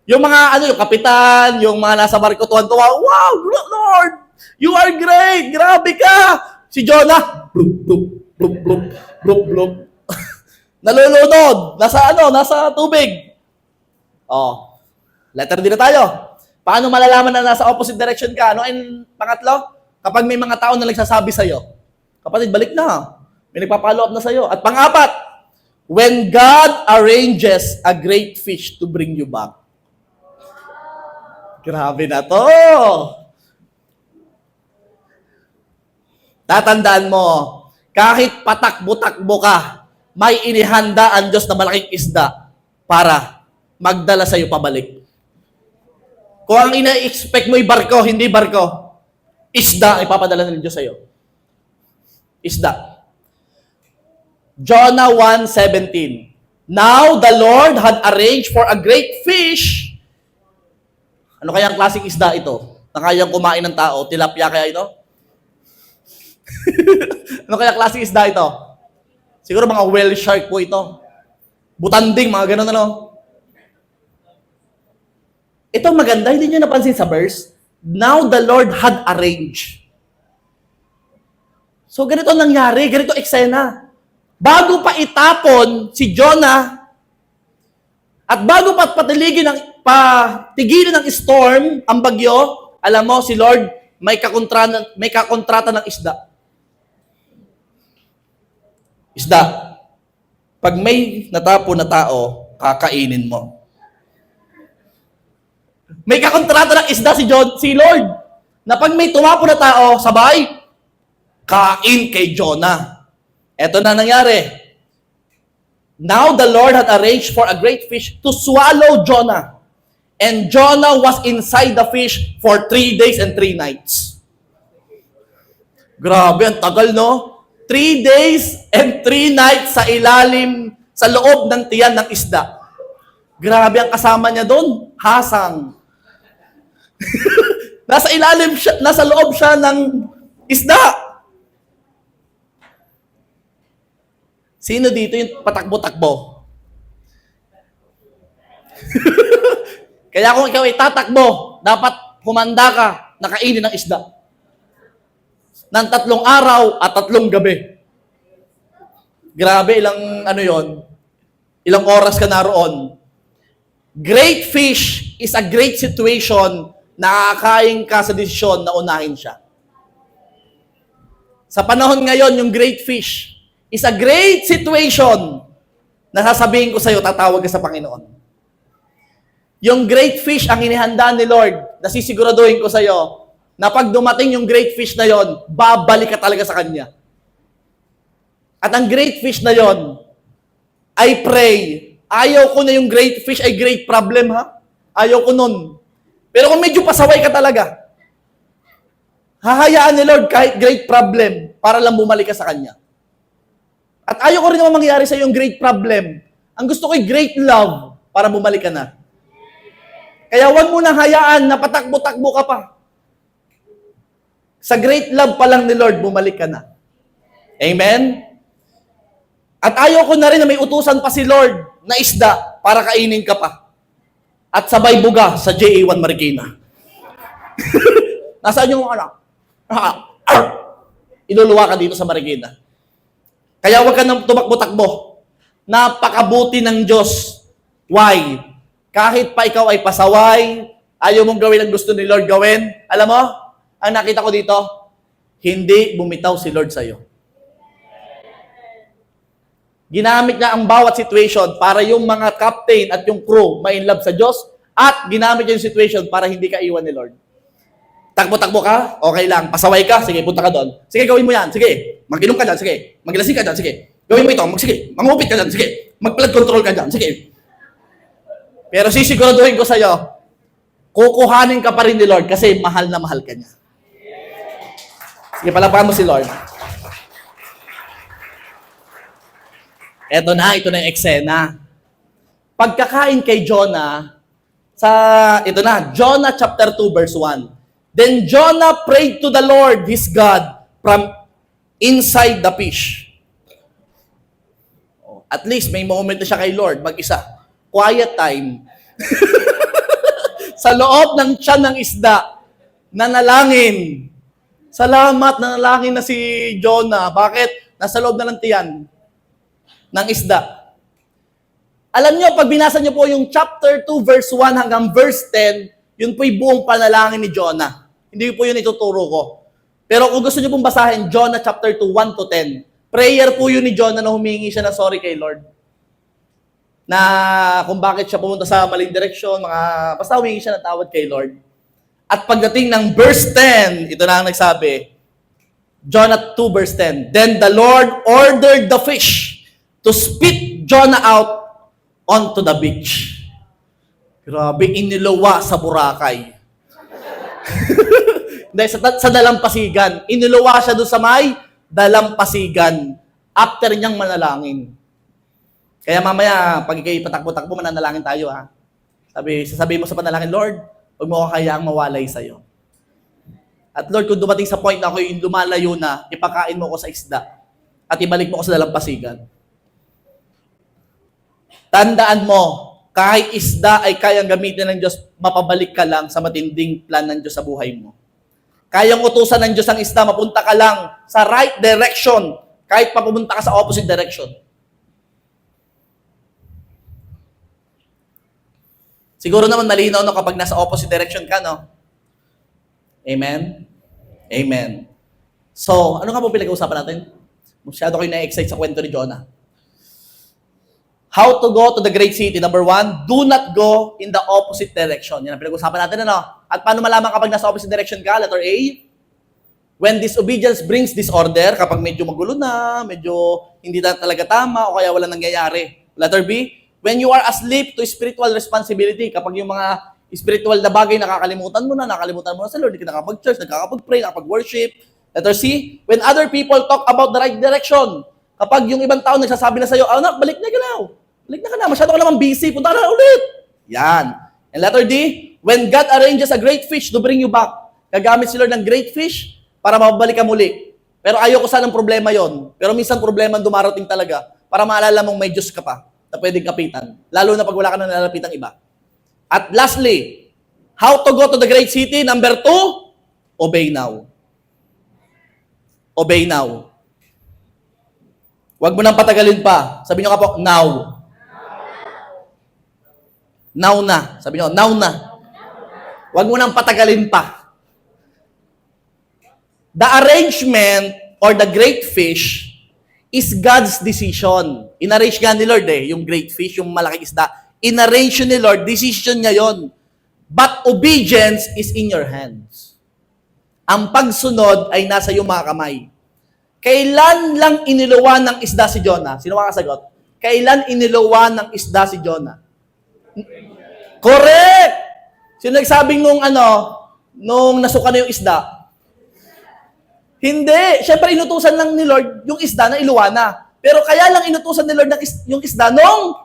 Yung mga, yung kapitan, yung mga nasa barko, tuwan-tuwa, wow, Lord, you are great, grabe ka. Si Jonah, blub, blub, blub, blub, blub, blub. Nalulunod, nasa tubig. Oh. Letter D na tayo. Paano malalaman na nasa opposite direction ka? Ano ang pangatlo? Kapag may mga tao na nagsasabi sa'yo, kapatid, balik na. May nagpa-follow up na sa'yo. At pang-apat, when God arranges a great fish to bring you back. Grabe na to. Tatandaan mo, kahit patakbo-takbo ka, may inihanda ang Diyos na malaking isda para magdala sa'yo pabalik. Kung ang ina-expect mo'y barko, hindi barko, isda ipapadala ng Diyos sa'yo. Isda. Jonah 1:17. Now the Lord had arranged for a great fish. Ano kaya ang klaseng isda ito? Na kayang kumain ng tao? Tilapia kaya ito? Ano kaya klaseng isda ito? Siguro mga whale shark po ito. Butanding, mga ganun ano. Ito maganda, hindi nyo napansin sa verse. Now the Lord had arranged. So ganito nangyari, ganito eksena. Bago pa itapon si Jonah at bago pa patigilin ng storm, ang bagyo, alam mo si Lord may kakontrata ng isda. Isda. Pag may natapon na tao, kakainin mo. May kakontrata ng isda si Lord. Na pag may tumapon na tao, sabay, kain kay Jonah. Eto na nangyari. Now the Lord had arranged for a great fish to swallow Jonah. And Jonah was inside the fish for 3 days and 3 nights. Grabe, ang tagal, no? 3 days and 3 nights sa ilalim, sa loob ng tiyan ng isda. Grabe ang kasama niya doon. Hasang. Nasa ilalim siya, nasa loob siya ng isda. Sino dito yung patakbo-takbo? Kaya kung ikaw ay tatakbo, dapat humanda ka, nakainin ng isda. Ng 3 araw at 3 gabi. Grabe, ilang ilang oras ka naroon. Great fish is a great situation na kakain ka sa desisyon na unahin siya. Sa panahon ngayon, yung great fish is a great situation na sasabihin ko sa iyo, tatawag ka sa Panginoon. Yung great fish ang inihanda ni Lord, nasisiguraduhin ko sa iyo, na pag dumating yung great fish na yon, babalik ka talaga sa Kanya. At ang great fish na yon, I pray, ayaw ko na yung great fish ay great problem, ha? Ayaw ko nun. Pero kung medyo pasaway ka talaga, hahayaan ni Lord kahit great problem para lang bumalik ka sa Kanya. At ayaw ko rin naman mangyari sa yung great problem. Ang gusto ko ay great love para bumalik ka na. Kaya huwag mo nang hayaan na patakbo-takbo ka pa. Sa great love pa lang ni Lord, bumalik ka na. Amen? At ayaw ko na rin na may utusan pa si Lord na isda para kainin ka pa. At sabay buga sa JA1 Marikina. Nasaan yung anak? Iluluwa ka dito sa Marikina. Kaya huwag ka nang tumakbo-takbo. Napakabuti ng Diyos. Why? Kahit pa ikaw ay pasaway, ayaw mong gawin ang gusto ni Lord gawin, alam mo, ang nakita ko dito, hindi bumitaw si Lord sa'yo. Ginamit niya ang bawat situation para yung mga captain at yung crew ma-inlove sa Diyos at ginamit niya yung situation para hindi ka iwan ni Lord. Takbo-takbo ka, okay lang. Pasaway ka, sige, punta ka doon. Sige, gawin mo yan. Sige, mag-inom ka dyan. Sige, maglasing ka dyan. Sige, gawin mo ito. Sige, mangupit ka dyan. Sige, mag-blood control ka dyan. Sige. Pero sisiguraduhin ko sa'yo, kukuhanin ka pa rin ni Lord kasi mahal na mahal ka niya. Sige, palapakan mo si Lord. Ito na yung eksena. Pagkakain kay Jonah, Jonah chapter 2 verse 1. Then Jonah prayed to the Lord, his God, from inside the fish. At least may moment na siya kay Lord, mag-isa. Quiet time. Sa loob ng tiyan ng isda, nanalangin. Salamat, nanalangin na si Jonah. Bakit? Nasa loob na ng tiyan ng isda. Alam nyo, pag binasa nyo po yung chapter 2, verse 1 hanggang verse 10, yun po yung buong panalangin ni Jonah. Hindi po yun ituturo ko. Pero kung gusto nyo pong basahin, Jonah chapter 2, 1 to 10, prayer po yun ni Jonah na humingi siya ng sorry kay Lord. Na kung bakit siya pumunta sa maling direksyon, basta humingi siya ng tawad kay Lord. At pagdating ng verse 10, ito na ang nagsabi, Jonah 2 verse 10, Then the Lord ordered the fish to spit Jonah out onto the beach. Grabe, iniluwa sa Boracay. Hindi, sa dalampasigan. Iniluwa siya doon sa may dalampasigan after niyang manalangin. Kaya mamaya, pag ikay patakbo-takbo, mananalangin tayo, ha? Sasabihin mo sa panalangin, Lord, huwag mo kayaang mawalay sa'yo. At Lord, kung dumating sa point na ako yung lumalayo na, ipakain mo ko sa isda at ibalik mo ko sa dalampasigan. Tandaan mo, kahit isda ay kayang gamitin ng Diyos, mapabalik ka lang sa matinding plan ng Diyos sa buhay mo. Kayang utusan ng Diyos ang isda, mapunta ka lang sa right direction, kahit papumunta ka sa opposite direction. Siguro naman malinaw no kapag nasa opposite direction ka, no? Amen? Amen. So, ano nga po pinag-uusapan natin? Masyado kayo na-excite sa kwento ni Jonah. How to go to the great city. Number 1, do not go in the opposite direction. Yan ang pinag-usapan natin, ano? At paano malaman kapag nasa opposite direction ka? Letter A, when disobedience brings disorder, kapag medyo magulo na, medyo hindi na talaga tama, o kaya wala nangyayari. Letter B, when you are asleep to spiritual responsibility, kapag yung mga spiritual na bagay nakakalimutan mo na sa Lord, hindi ka nakapag-church, nakakapag-pray, nakakapag-worship. Letter C, when other people talk about the right direction, kapag yung ibang tao nagsasabi na sa'yo, anak, balik na ka na, masyado ka naman busy, punta ka na ulit. Yan. And letter D, when God arranges a great fish to bring you back, gagamit si Lord ng great fish para mabalik ka muli. Pero ayoko sanang problema yon. Pero minsan problema dumarating talaga para maalala mong may Diyos ka pa na pwedeng kapitan. Lalo na pag wala ka na nalapitang iba. At lastly, how to go to the great city? Number 2, obey now. Obey now. Huwag mo nang patagalin pa. Sabi nyo ka po, now. Now na. Sabi nyo, now na. Huwag mo nang patagalin pa. The arrangement or the great fish is God's decision. In-arrange nga ni Lord yung great fish, yung malaking isda. In-arrange ni Lord, decision niya yon. But obedience is in your hands. Ang pagsunod ay nasa iyong mga kamay. Kailan lang iniluwa ng isda si Jonah? Sino makasagot? Kailan iniluwa ng isda si Jonah? Correct! Sino nagsabing nung nasuka na yung isda? Hindi. Siyempre, inutusan lang ni Lord yung isda na iluwa na. Pero kaya lang inutusan ni Lord yung isda nung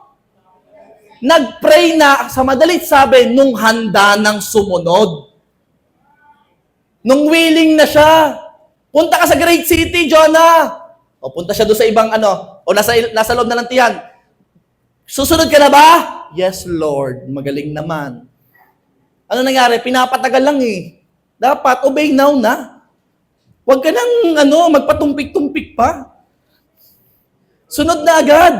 nag-pray na, sa madalit sabi, nung handa ng sumunod. Nung willing na siya. Punta ka sa great city, Jonah. O punta siya doon sa ibang o nasa loob na ng tiyan. Susunod ka na ba? Yes, Lord. Magaling naman. Ano nangyari? Pinapatagal lang eh. Dapat, obey now na. Huwag ka nang, magpatumpik-tumpik pa. Sunod na agad.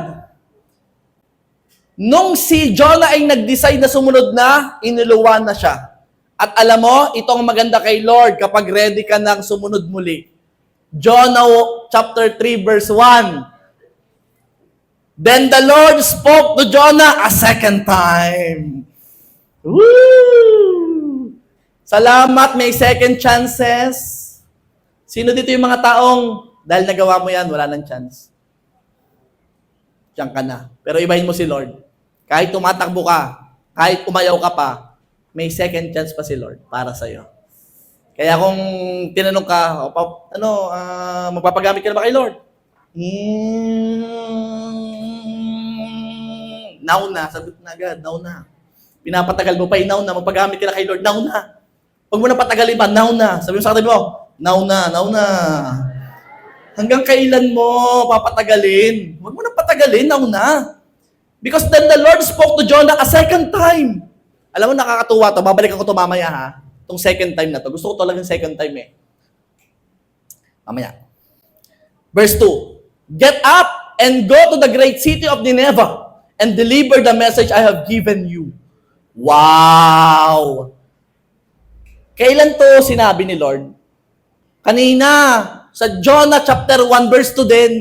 Nung si Jonah ay nag-decide na sumunod na, iniluwan na siya. At alam mo, itong maganda kay Lord kapag ready ka nang sumunod muli. Jonah chapter 3 verse 1. Then the Lord spoke to Jonah a second time. Woo! Salamat, may second chances. Sino dito yung mga taong dahil nagawa mo yan, wala nang chance? Diyan ka na. Pero ibahin mo si Lord. Kahit tumatakbo ka, kahit umayaw ka pa, may second chance pa si Lord para sa'yo. Kaya kung tinanong ka, magpapagamit ka na ba kay Lord? Now na, sabi na agad, now na. Pinapatagal mo pa, now na, magpagamit ka na kay Lord, now na. Huwag mo na patagalin pa, now na. Sabi mo sa katabi mo, now na. Hanggang kailan mo papatagalin? Huwag mo na patagalin, now na. Because then the Lord spoke to Jonah a second time. Alam mo, nakakatuwa to. Babalikan ko to mamaya, ha? Itong second time na to. Gusto ko talagang second time, eh. Mamaya. Verse 2. Get up and go to the great city of Nineveh and deliver the message I have given you. Wow! Kailan to sinabi ni Lord? Kanina, sa Jonah chapter 1 verse 2 din,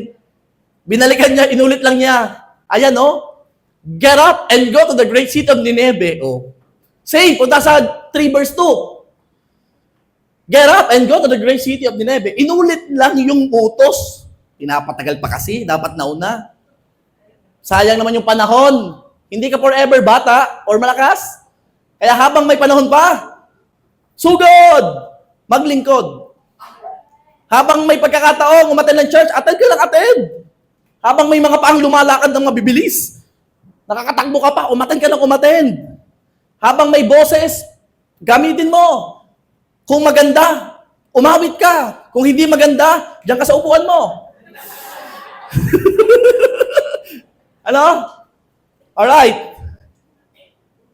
binalikan niya, inulit lang niya. Ayan, no? Get up and go to the great city of Nineveh. Oh. Same, punta sa 3 verse 2. Get up and go to the great city of Nineveh. Inulit lang yung utos. Pinapatagal pa kasi, dapat nauna. Sayang naman yung panahon. Hindi ka forever bata or malakas. Kaya habang may panahon pa, sugod! Maglingkod. Habang may pagkakataong umattend ng church, attend ka lang attend. Habang may mga paang lumalakad ng mabibilis, nakakatakbo ka pa, umattend ka lang umattend. Habang may boses, gamitin mo. Kung maganda, umawit ka. Kung hindi maganda, diyan ka sa upuan mo. Ano? Alright.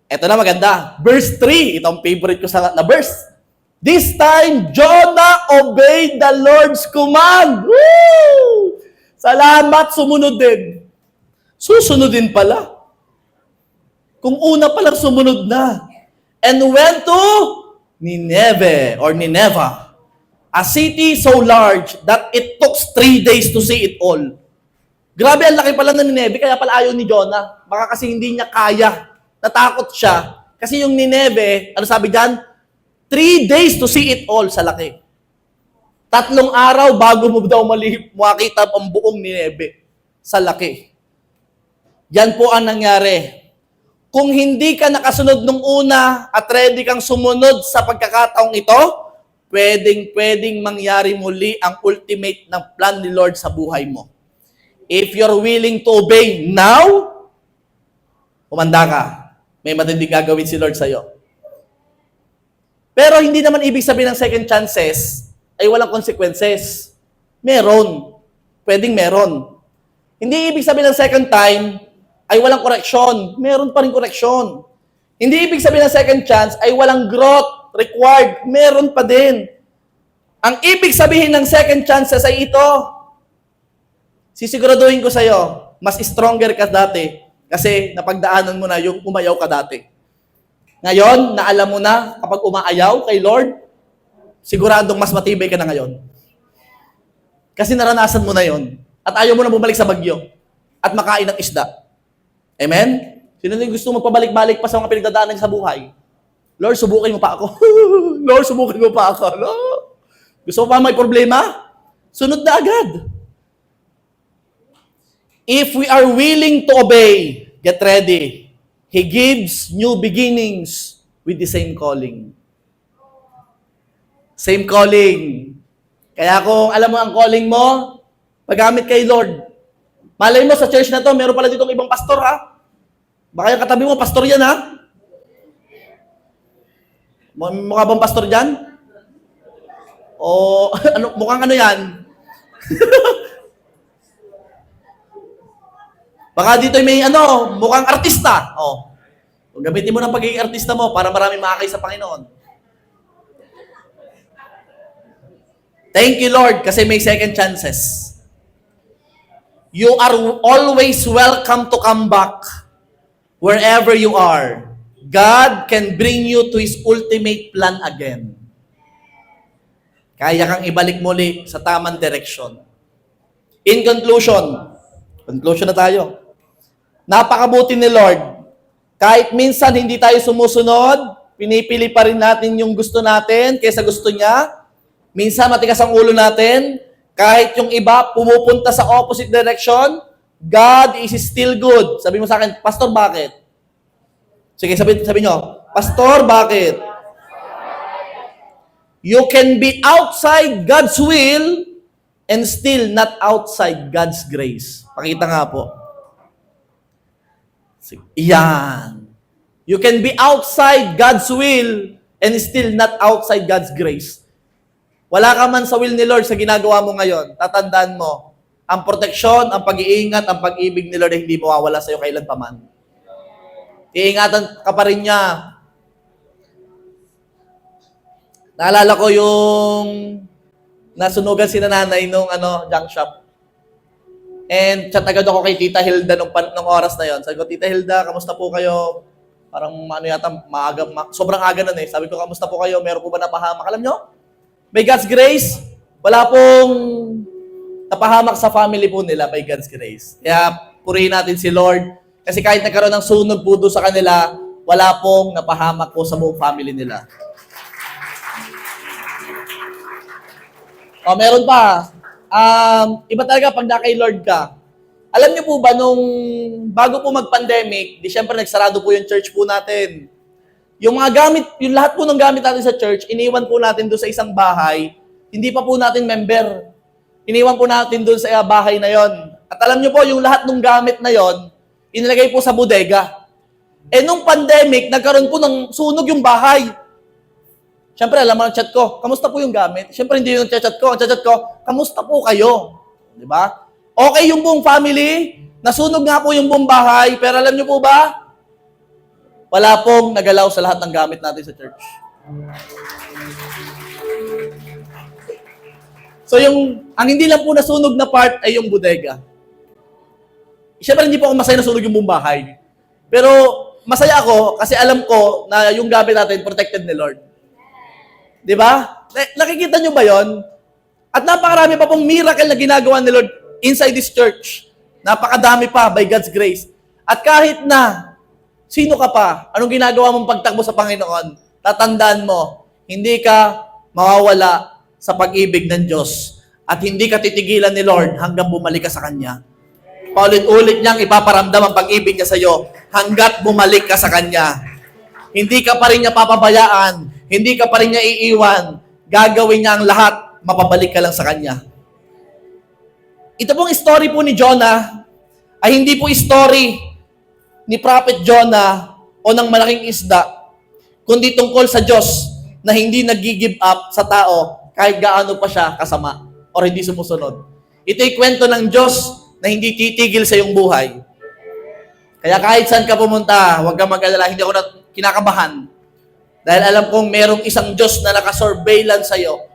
Ito na maganda. Verse 3. Itong favorite ko na verse. This time, Jonah obeyed the Lord's command. Woo! Salamat, sumunod din. Susunod din pala. Kung una palang sumunod na. And went to Nineveh, a city so large that it took 3 days to see it all. Grabe, ang laki pala ng Nineveh, kaya pala ayaw ni Jonah. Baka kasi hindi niya kaya. Natakot siya. Kasi yung Nineveh, ano sabi dyan? 3 days to see it all sa laki. 3 araw bago mo daw makita ang buong Nineveh sa laki. Yan po ang nangyari. Kung hindi ka nakasunod nung una at ready kang sumunod sa pagkakataong ito, pwedeng mangyari muli ang ultimate ng plan ni Lord sa buhay mo. If you're willing to obey now, umanda ka. May matinding gagawin si Lord sa'yo. Pero hindi naman ibig sabihin ng second chances ay walang consequences. Meron. Pwedeng meron. Hindi ibig sabihin ng second time ay walang correction. Meron pa rin correction. Hindi ibig sabihin ng second chance ay walang growth required. Meron pa din. Ang ibig sabihin ng second chances ay ito. Sisiguraduhin ko sa'yo, mas stronger ka dati kasi napagdaanan mo na yung umayaw ka dati. Ngayon, na alam mo na kapag umaayaw kay Lord, siguradong mas matibay ka na ngayon. Kasi naranasan mo na yon at ayaw mo na bumalik sa bagyo at makain ng isda. Amen? Sino din gusto magpabalik-balik pa sa mga pinagdadaanan sa buhay? Lord, subukin mo pa ako. Lord, subukin mo pa ako. No? Gusto mo pa may problema? Sunod na agad. If we are willing to obey, get ready. He gives new beginnings with the same calling. Same calling. Kaya kung alam mo ang calling mo, paggamit kay Lord. Malay mo sa church na to, meron pala ditong ibang pastor ha. Baka yung katabi mo, pastor yan ha. Mukha bang pastor dyan? O ano, mukhang ano yan? Baka dito may ano, mukhang artista. O, gamitin mo ng pagiging artista mo para maraming makakay sa Panginoon. Thank you, Lord, kasi may second chances. You are always welcome to come back wherever you are. God can bring you to His ultimate plan again. Kaya kang ibalik muli sa tamang direksyon. In conclusion na tayo. Napakabuti ni Lord. Kahit minsan hindi tayo sumusunod, pinipili pa rin natin yung gusto natin kaysa gusto niya. Minsan matigas ang ulo natin. Kahit yung iba pumupunta sa opposite direction, God is still good. Sabi mo sa akin, Pastor, bakit? Sige, sabi nyo, Pastor, bakit? You can be outside God's will and still not outside God's grace. Pakita nga po. Sige. Iyan. You can be outside God's will and still not outside God's grace. Wala ka man sa will ni Lord sa ginagawa mo ngayon, tatandaan mo, ang proteksyon, ang pag-iingat, ang pag-ibig ni Lord ay hindi mawawala sa iyo kailan pa man. Iingatan ka pa rin niya. Naalala ko yung nasunugan si nanay nung junk shop. And chat agad ako kay Tita Hilda nung oras na yon. Sabi ko, Tita Hilda, kamusta po kayo? Parang ano yata, sobrang aga nun eh. Sabi ko, kamusta po kayo? Meron po ba napahamak? Alam nyo, by God's grace, wala pong napahamak sa family po nila by God's grace. Kaya purihin natin si Lord. Kasi kahit nagkaroon ng sunog po doon sa kanila, wala pong napahamak po sa buong family nila. O, meron pa. Iba talaga pag na kay Lord ka. Alam niyo po ba, nung bago po mag-pandemic, di syempre nagsarado po yung church po natin. Yung mga gamit, yung lahat po ng gamit natin sa church, iniwan po natin doon sa isang bahay, hindi pa po natin member. Iniwan po natin doon sa bahay na yon. At alam niyo po, yung lahat ng gamit na yon, inilagay po sa bodega. Eh nung pandemic, nagkaroon po ng sunog yung bahay. Siyempre, alam mo ang chat ko, kamusta po yung gamit? Siyempre, hindi yung chat ko. Ang chat ko, kamusta po kayo? Di ba? Okay yung buong family, nasunog nga po yung buong bahay, pero alam niyo po ba? Wala pong nagalaw sa lahat ng gamit natin sa church. So ang hindi lang po nasunog na part ay yung bodega. Siyempre, hindi po ako masaya nasunog yung buong bahay. Pero masaya ako kasi alam ko na yung gamit natin protected ni Lord. Di ba? Nakikita nyo ba yon? At napakarami pa pong miracle na ginagawa ni Lord inside this church. Napakadami pa by God's grace. At kahit na, sino ka pa? Anong ginagawa mong pagtakbo sa Panginoon? Tatandaan mo, hindi ka mawawala sa pag-ibig ng Diyos. At hindi ka titigilan ni Lord hanggang bumalik ka sa Kanya. Paulit-ulit niyang ipaparamdam ang pag-ibig niya sa iyo hanggat bumalik ka sa Kanya. Hindi ka pa rin niya papabayaan. Hindi ka pa rin niya iiwan. Gagawin niya ang lahat. Mapabalik ka lang sa Kanya. Ito pong story po ni Jonah ay hindi po story ni Prophet Jonah o ng malaking isda, kundi tungkol sa Diyos na hindi nag-give up sa tao kahit gaano pa siya kasama o hindi sumusunod. Ito'y kwento ng Diyos na hindi titigil sa iyong buhay. Kaya kahit saan ka pumunta, huwag kang mag-alala, hindi ako kinakabahan. Dahil alam kong merong isang Diyos na nakasurveillance sa'yo.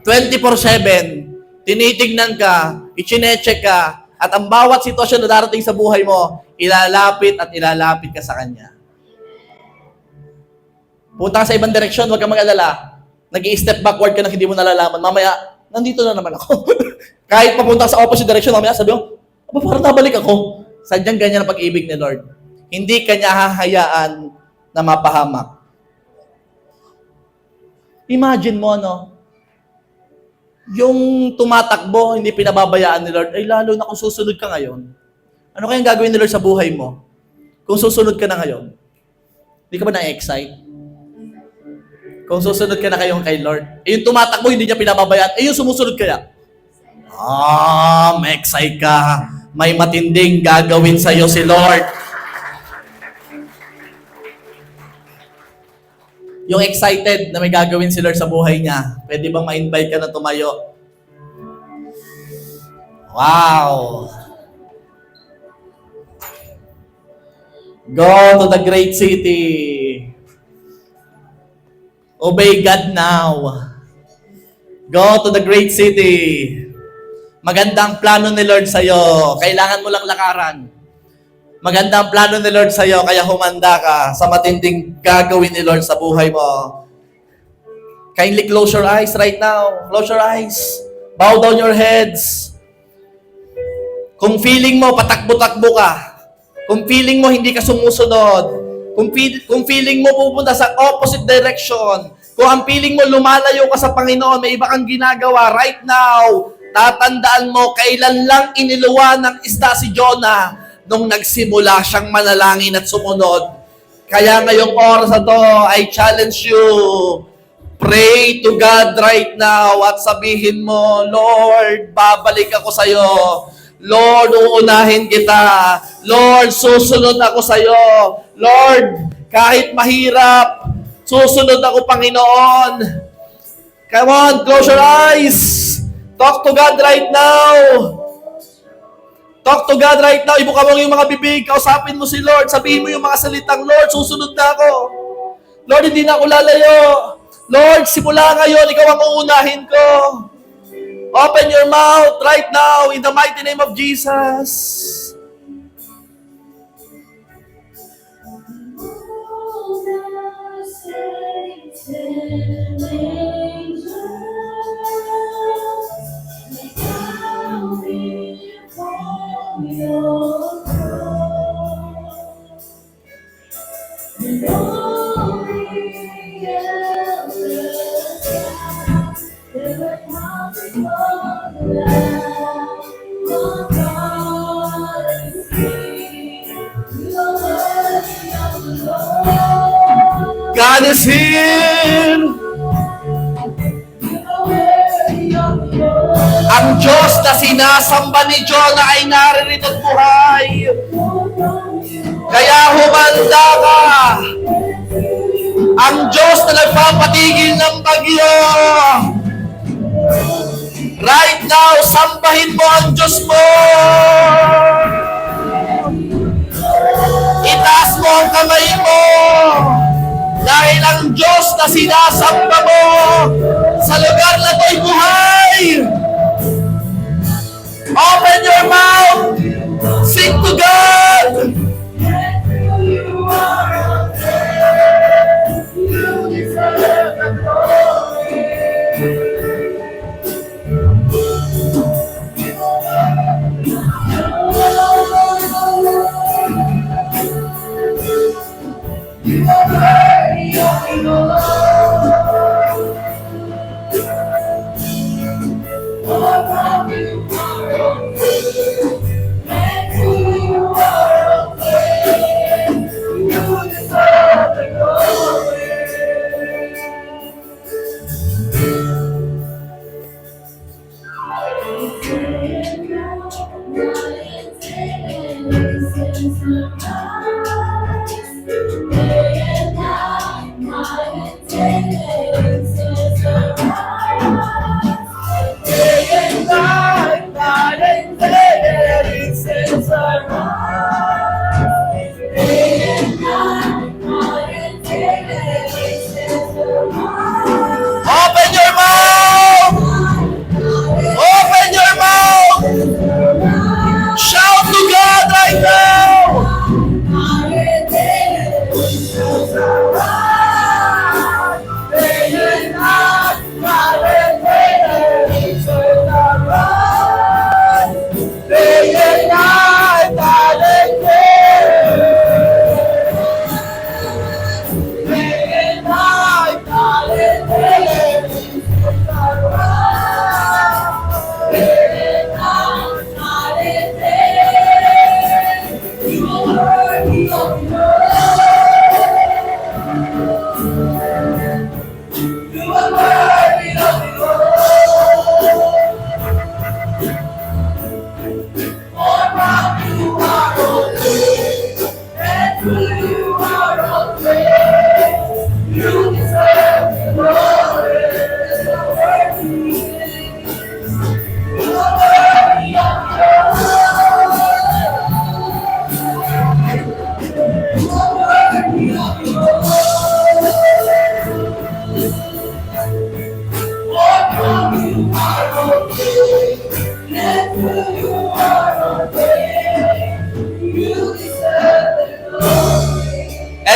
24/7, tinitignan ka, ichinecheck ka, at ang bawat sitwasyon na darating sa buhay mo, ilalapit at ilalapit ka sa Kanya. Punta ka sa ibang direksyon, huwag kang mag-alala. Nag-i-step backward ka na hindi mo nalalaman. Mamaya, nandito na naman ako. Kahit papunta sa opposite direction, mamaya sabi mo, parang nabalik ako. Sadyang ganyan ang pag-ibig ni Lord. Hindi Kanya hahayaan na mapahamak. Imagine mo, yung tumatakbo, hindi pinababayaan ni Lord, ay lalo na kung susunod ka ngayon. Ano kayang gagawin ni Lord sa buhay mo? Kung susunod ka na ngayon? Hindi ka ba na-excite? Kung susunod ka na kayo kay Lord. Yung tumatakbo, hindi niya pinababayaan. Yung sumusunod kaya? Ma-excite ka. May matinding gagawin sa'yo si Lord. Yung excited na may gagawin si Lord sa buhay niya, pwede bang ma-invite ka na tumayo? Wow! Go to the great city. Obey God now. Go to the great city. Magandang plano ni Lord sa'yo. Kailangan mo lang lakaran. Maganda ang plano ni Lord sa'yo, kaya humanda ka sa matinding gagawin ni Lord sa buhay mo. Kindly close your eyes right now. Close your eyes. Bow down your heads. Kung feeling mo, patakbo-takbo ka. Kung feeling mo, hindi ka sumusunod. Kung feeling mo, pupunta sa opposite direction. Kung ang feeling mo, lumalayo ka sa Panginoon, may iba kang ginagawa right now, tatandaan mo, kailan lang iniluwa ng isda si Jonah nung nagsimula siyang manalangin at sumunod. Kaya ngayong oras na to, I challenge you, pray to God right now at sabihin mo, Lord, babalik ako sa'yo. Lord, uunahin kita. Lord, susunod ako sa'yo. Lord, kahit mahirap, susunod ako, Panginoon. Come on, close your eyes. Talk to God right now. Talk to God right now. Ibuka mo yung mga bibig. Kausapin mo si Lord. Sabihin mo yung mga salitang, Lord, susunod na ako. Lord, hindi na ako lalayo. Lord, simula ngayon, ikaw ang uunahin ko. Open your mouth right now in the mighty name of Jesus. God is here. Ang Diyos na sinasamba ni Jonah ay naririto at buhay. Kaya humanda ka. Ang Diyos na nagpapatigil ng bagyo. Right now, sambahin mo ang Diyos mo. Itaas mo ang kamay mo. Dahil ang Diyos na sinasamba mo sa lugar na to'y buhay. Open your mouth. Sing to God. Open your mouth! Open your mouth! Shout to God right now!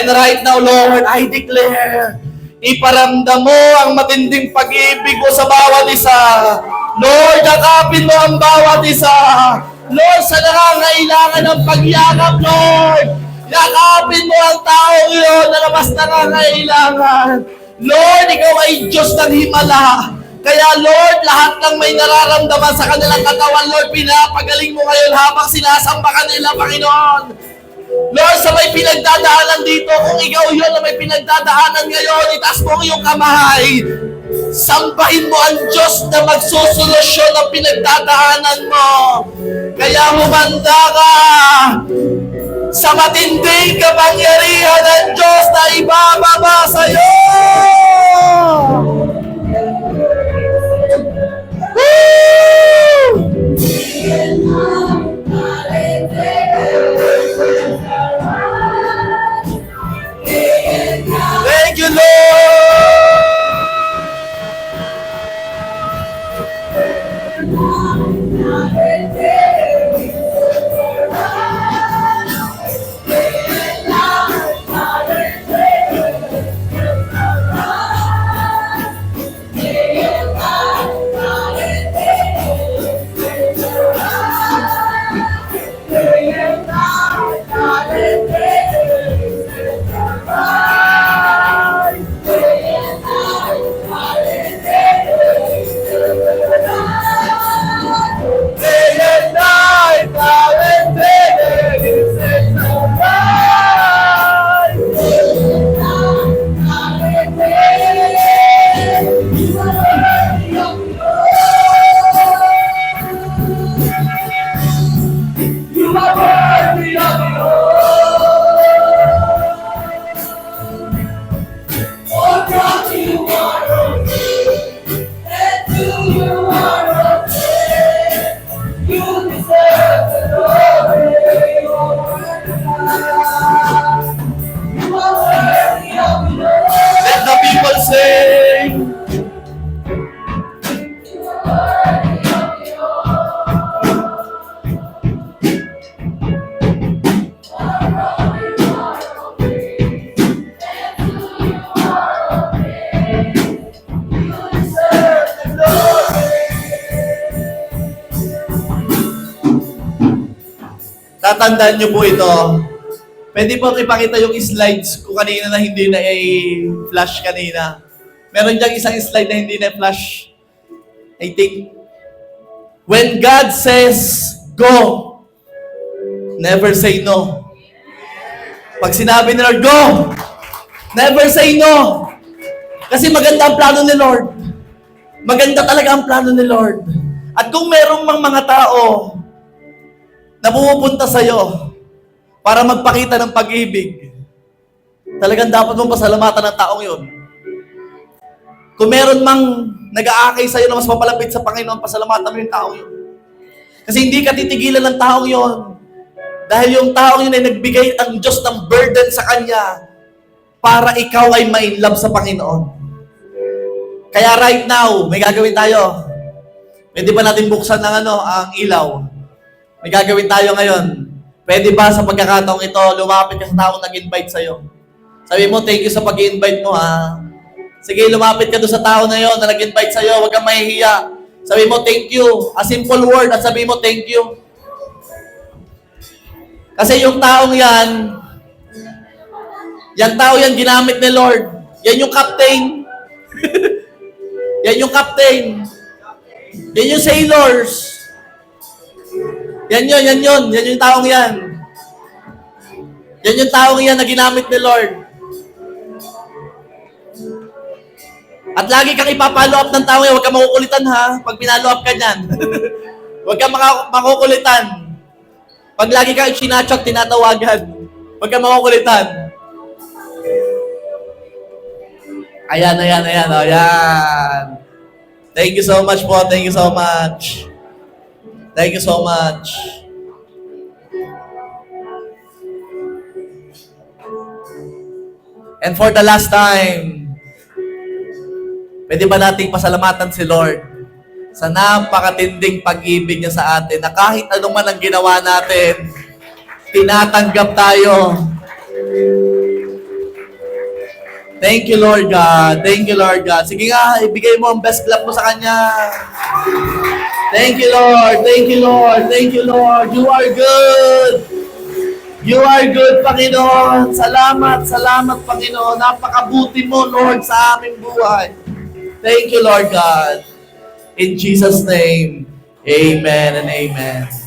And right now, Lord, I declare, iparamdam mo ang matinding pag-ibig mo sa bawat isa. Lord, yakapin mo ang bawat isa. Lord, sa nangangailangan ng pagyakap, Lord, yakapin mo ang taong iyon na mas nangangailangan. Lord, ikaw ay Diyos ng himala. Kaya Lord, lahat ng may nararamdaman sa kanilang katawan, Lord, pinapagaling mo ngayon habang sinasamba kanila, Panginoon. Lord, sa may pinagdadaanan dito, kung ikaw yun na may pinagdadaanan ngayon, itaas mo ang iyong kamay. Sambahin mo ang Diyos na magsusolusyon ng pinagdadaanan mo. Kaya humanda ka sa matinding kapangyarihan ng Diyos na ibababa sa iyo. Thank you, Lord. Tatandaan niyo po ito. Pwede po ipakita yung slides ko kanina na hindi na flash kanina. Meron diyang isang slide na hindi na flash. I think, when God says, go, never say no. Pag sinabi ni Lord, go, never say no. Kasi maganda ang plano ni Lord. Maganda talaga ang plano ni Lord. At kung merong mga tao na pumupunta sa'yo para magpakita ng pag-ibig, talagang dapat mong pasalamatan ng taong yun. Kung meron mang nag-aakay sa'yo na mas mapalapit sa Panginoon, pasalamatan mo yung taong yun. Kasi hindi ka titigilan ng taong yun. Dahil yung taong yun ay nagbigay ang Diyos ng burden sa Kanya para ikaw ay ma-inlove sa Panginoon. Kaya right now, may gagawin tayo. Pwede ba natin buksan ng ang ilaw? May gagawin tayo ngayon. Pwede ba sa pagkakataong ito, lumapit ka sa taong nag-invite sa'yo? Sabi mo, thank you sa pag-invite mo, ha? Sige, lumapit ka doon sa tao na yon na nag-invite sa'yo. Huwag kang mahihiya. Sabi mo, thank you. A simple word at sabi mo, thank you. Kasi yung taong yan ginamit ni Lord. Yan yung captain. Yan yung captain. Yan yung sailors. Yan yung taong yan. Yan yung taong yan na ginamit ni Lord. At lagi kang ipapalo up ng taong yan. Huwag kang makukulitan, ha? Pag pinalo up ka niyan. Huwag kang makukulitan. Pag lagi kang sinachok, tinatawagan. Huwag kang makukulitan. Ayan. Thank you so much po. Thank you so much. Thank you so much. And for the last time, pwede ba nating pasalamatan si Lord sa napakatinding pag-ibig niya sa atin na kahit anong man ang ginawa natin, tinatanggap tayo. Thank you, Lord God. Thank you, Lord God. Sige nga, ibigay mo ang best clap mo sa Kanya. Thank you, Lord. Thank you, Lord. Thank you, Lord. You are good. You are good, Panginoon. Salamat, Panginoon. Napakabuti mo, Lord, sa aming buhay. Thank you, Lord God. In Jesus' name, amen and amen.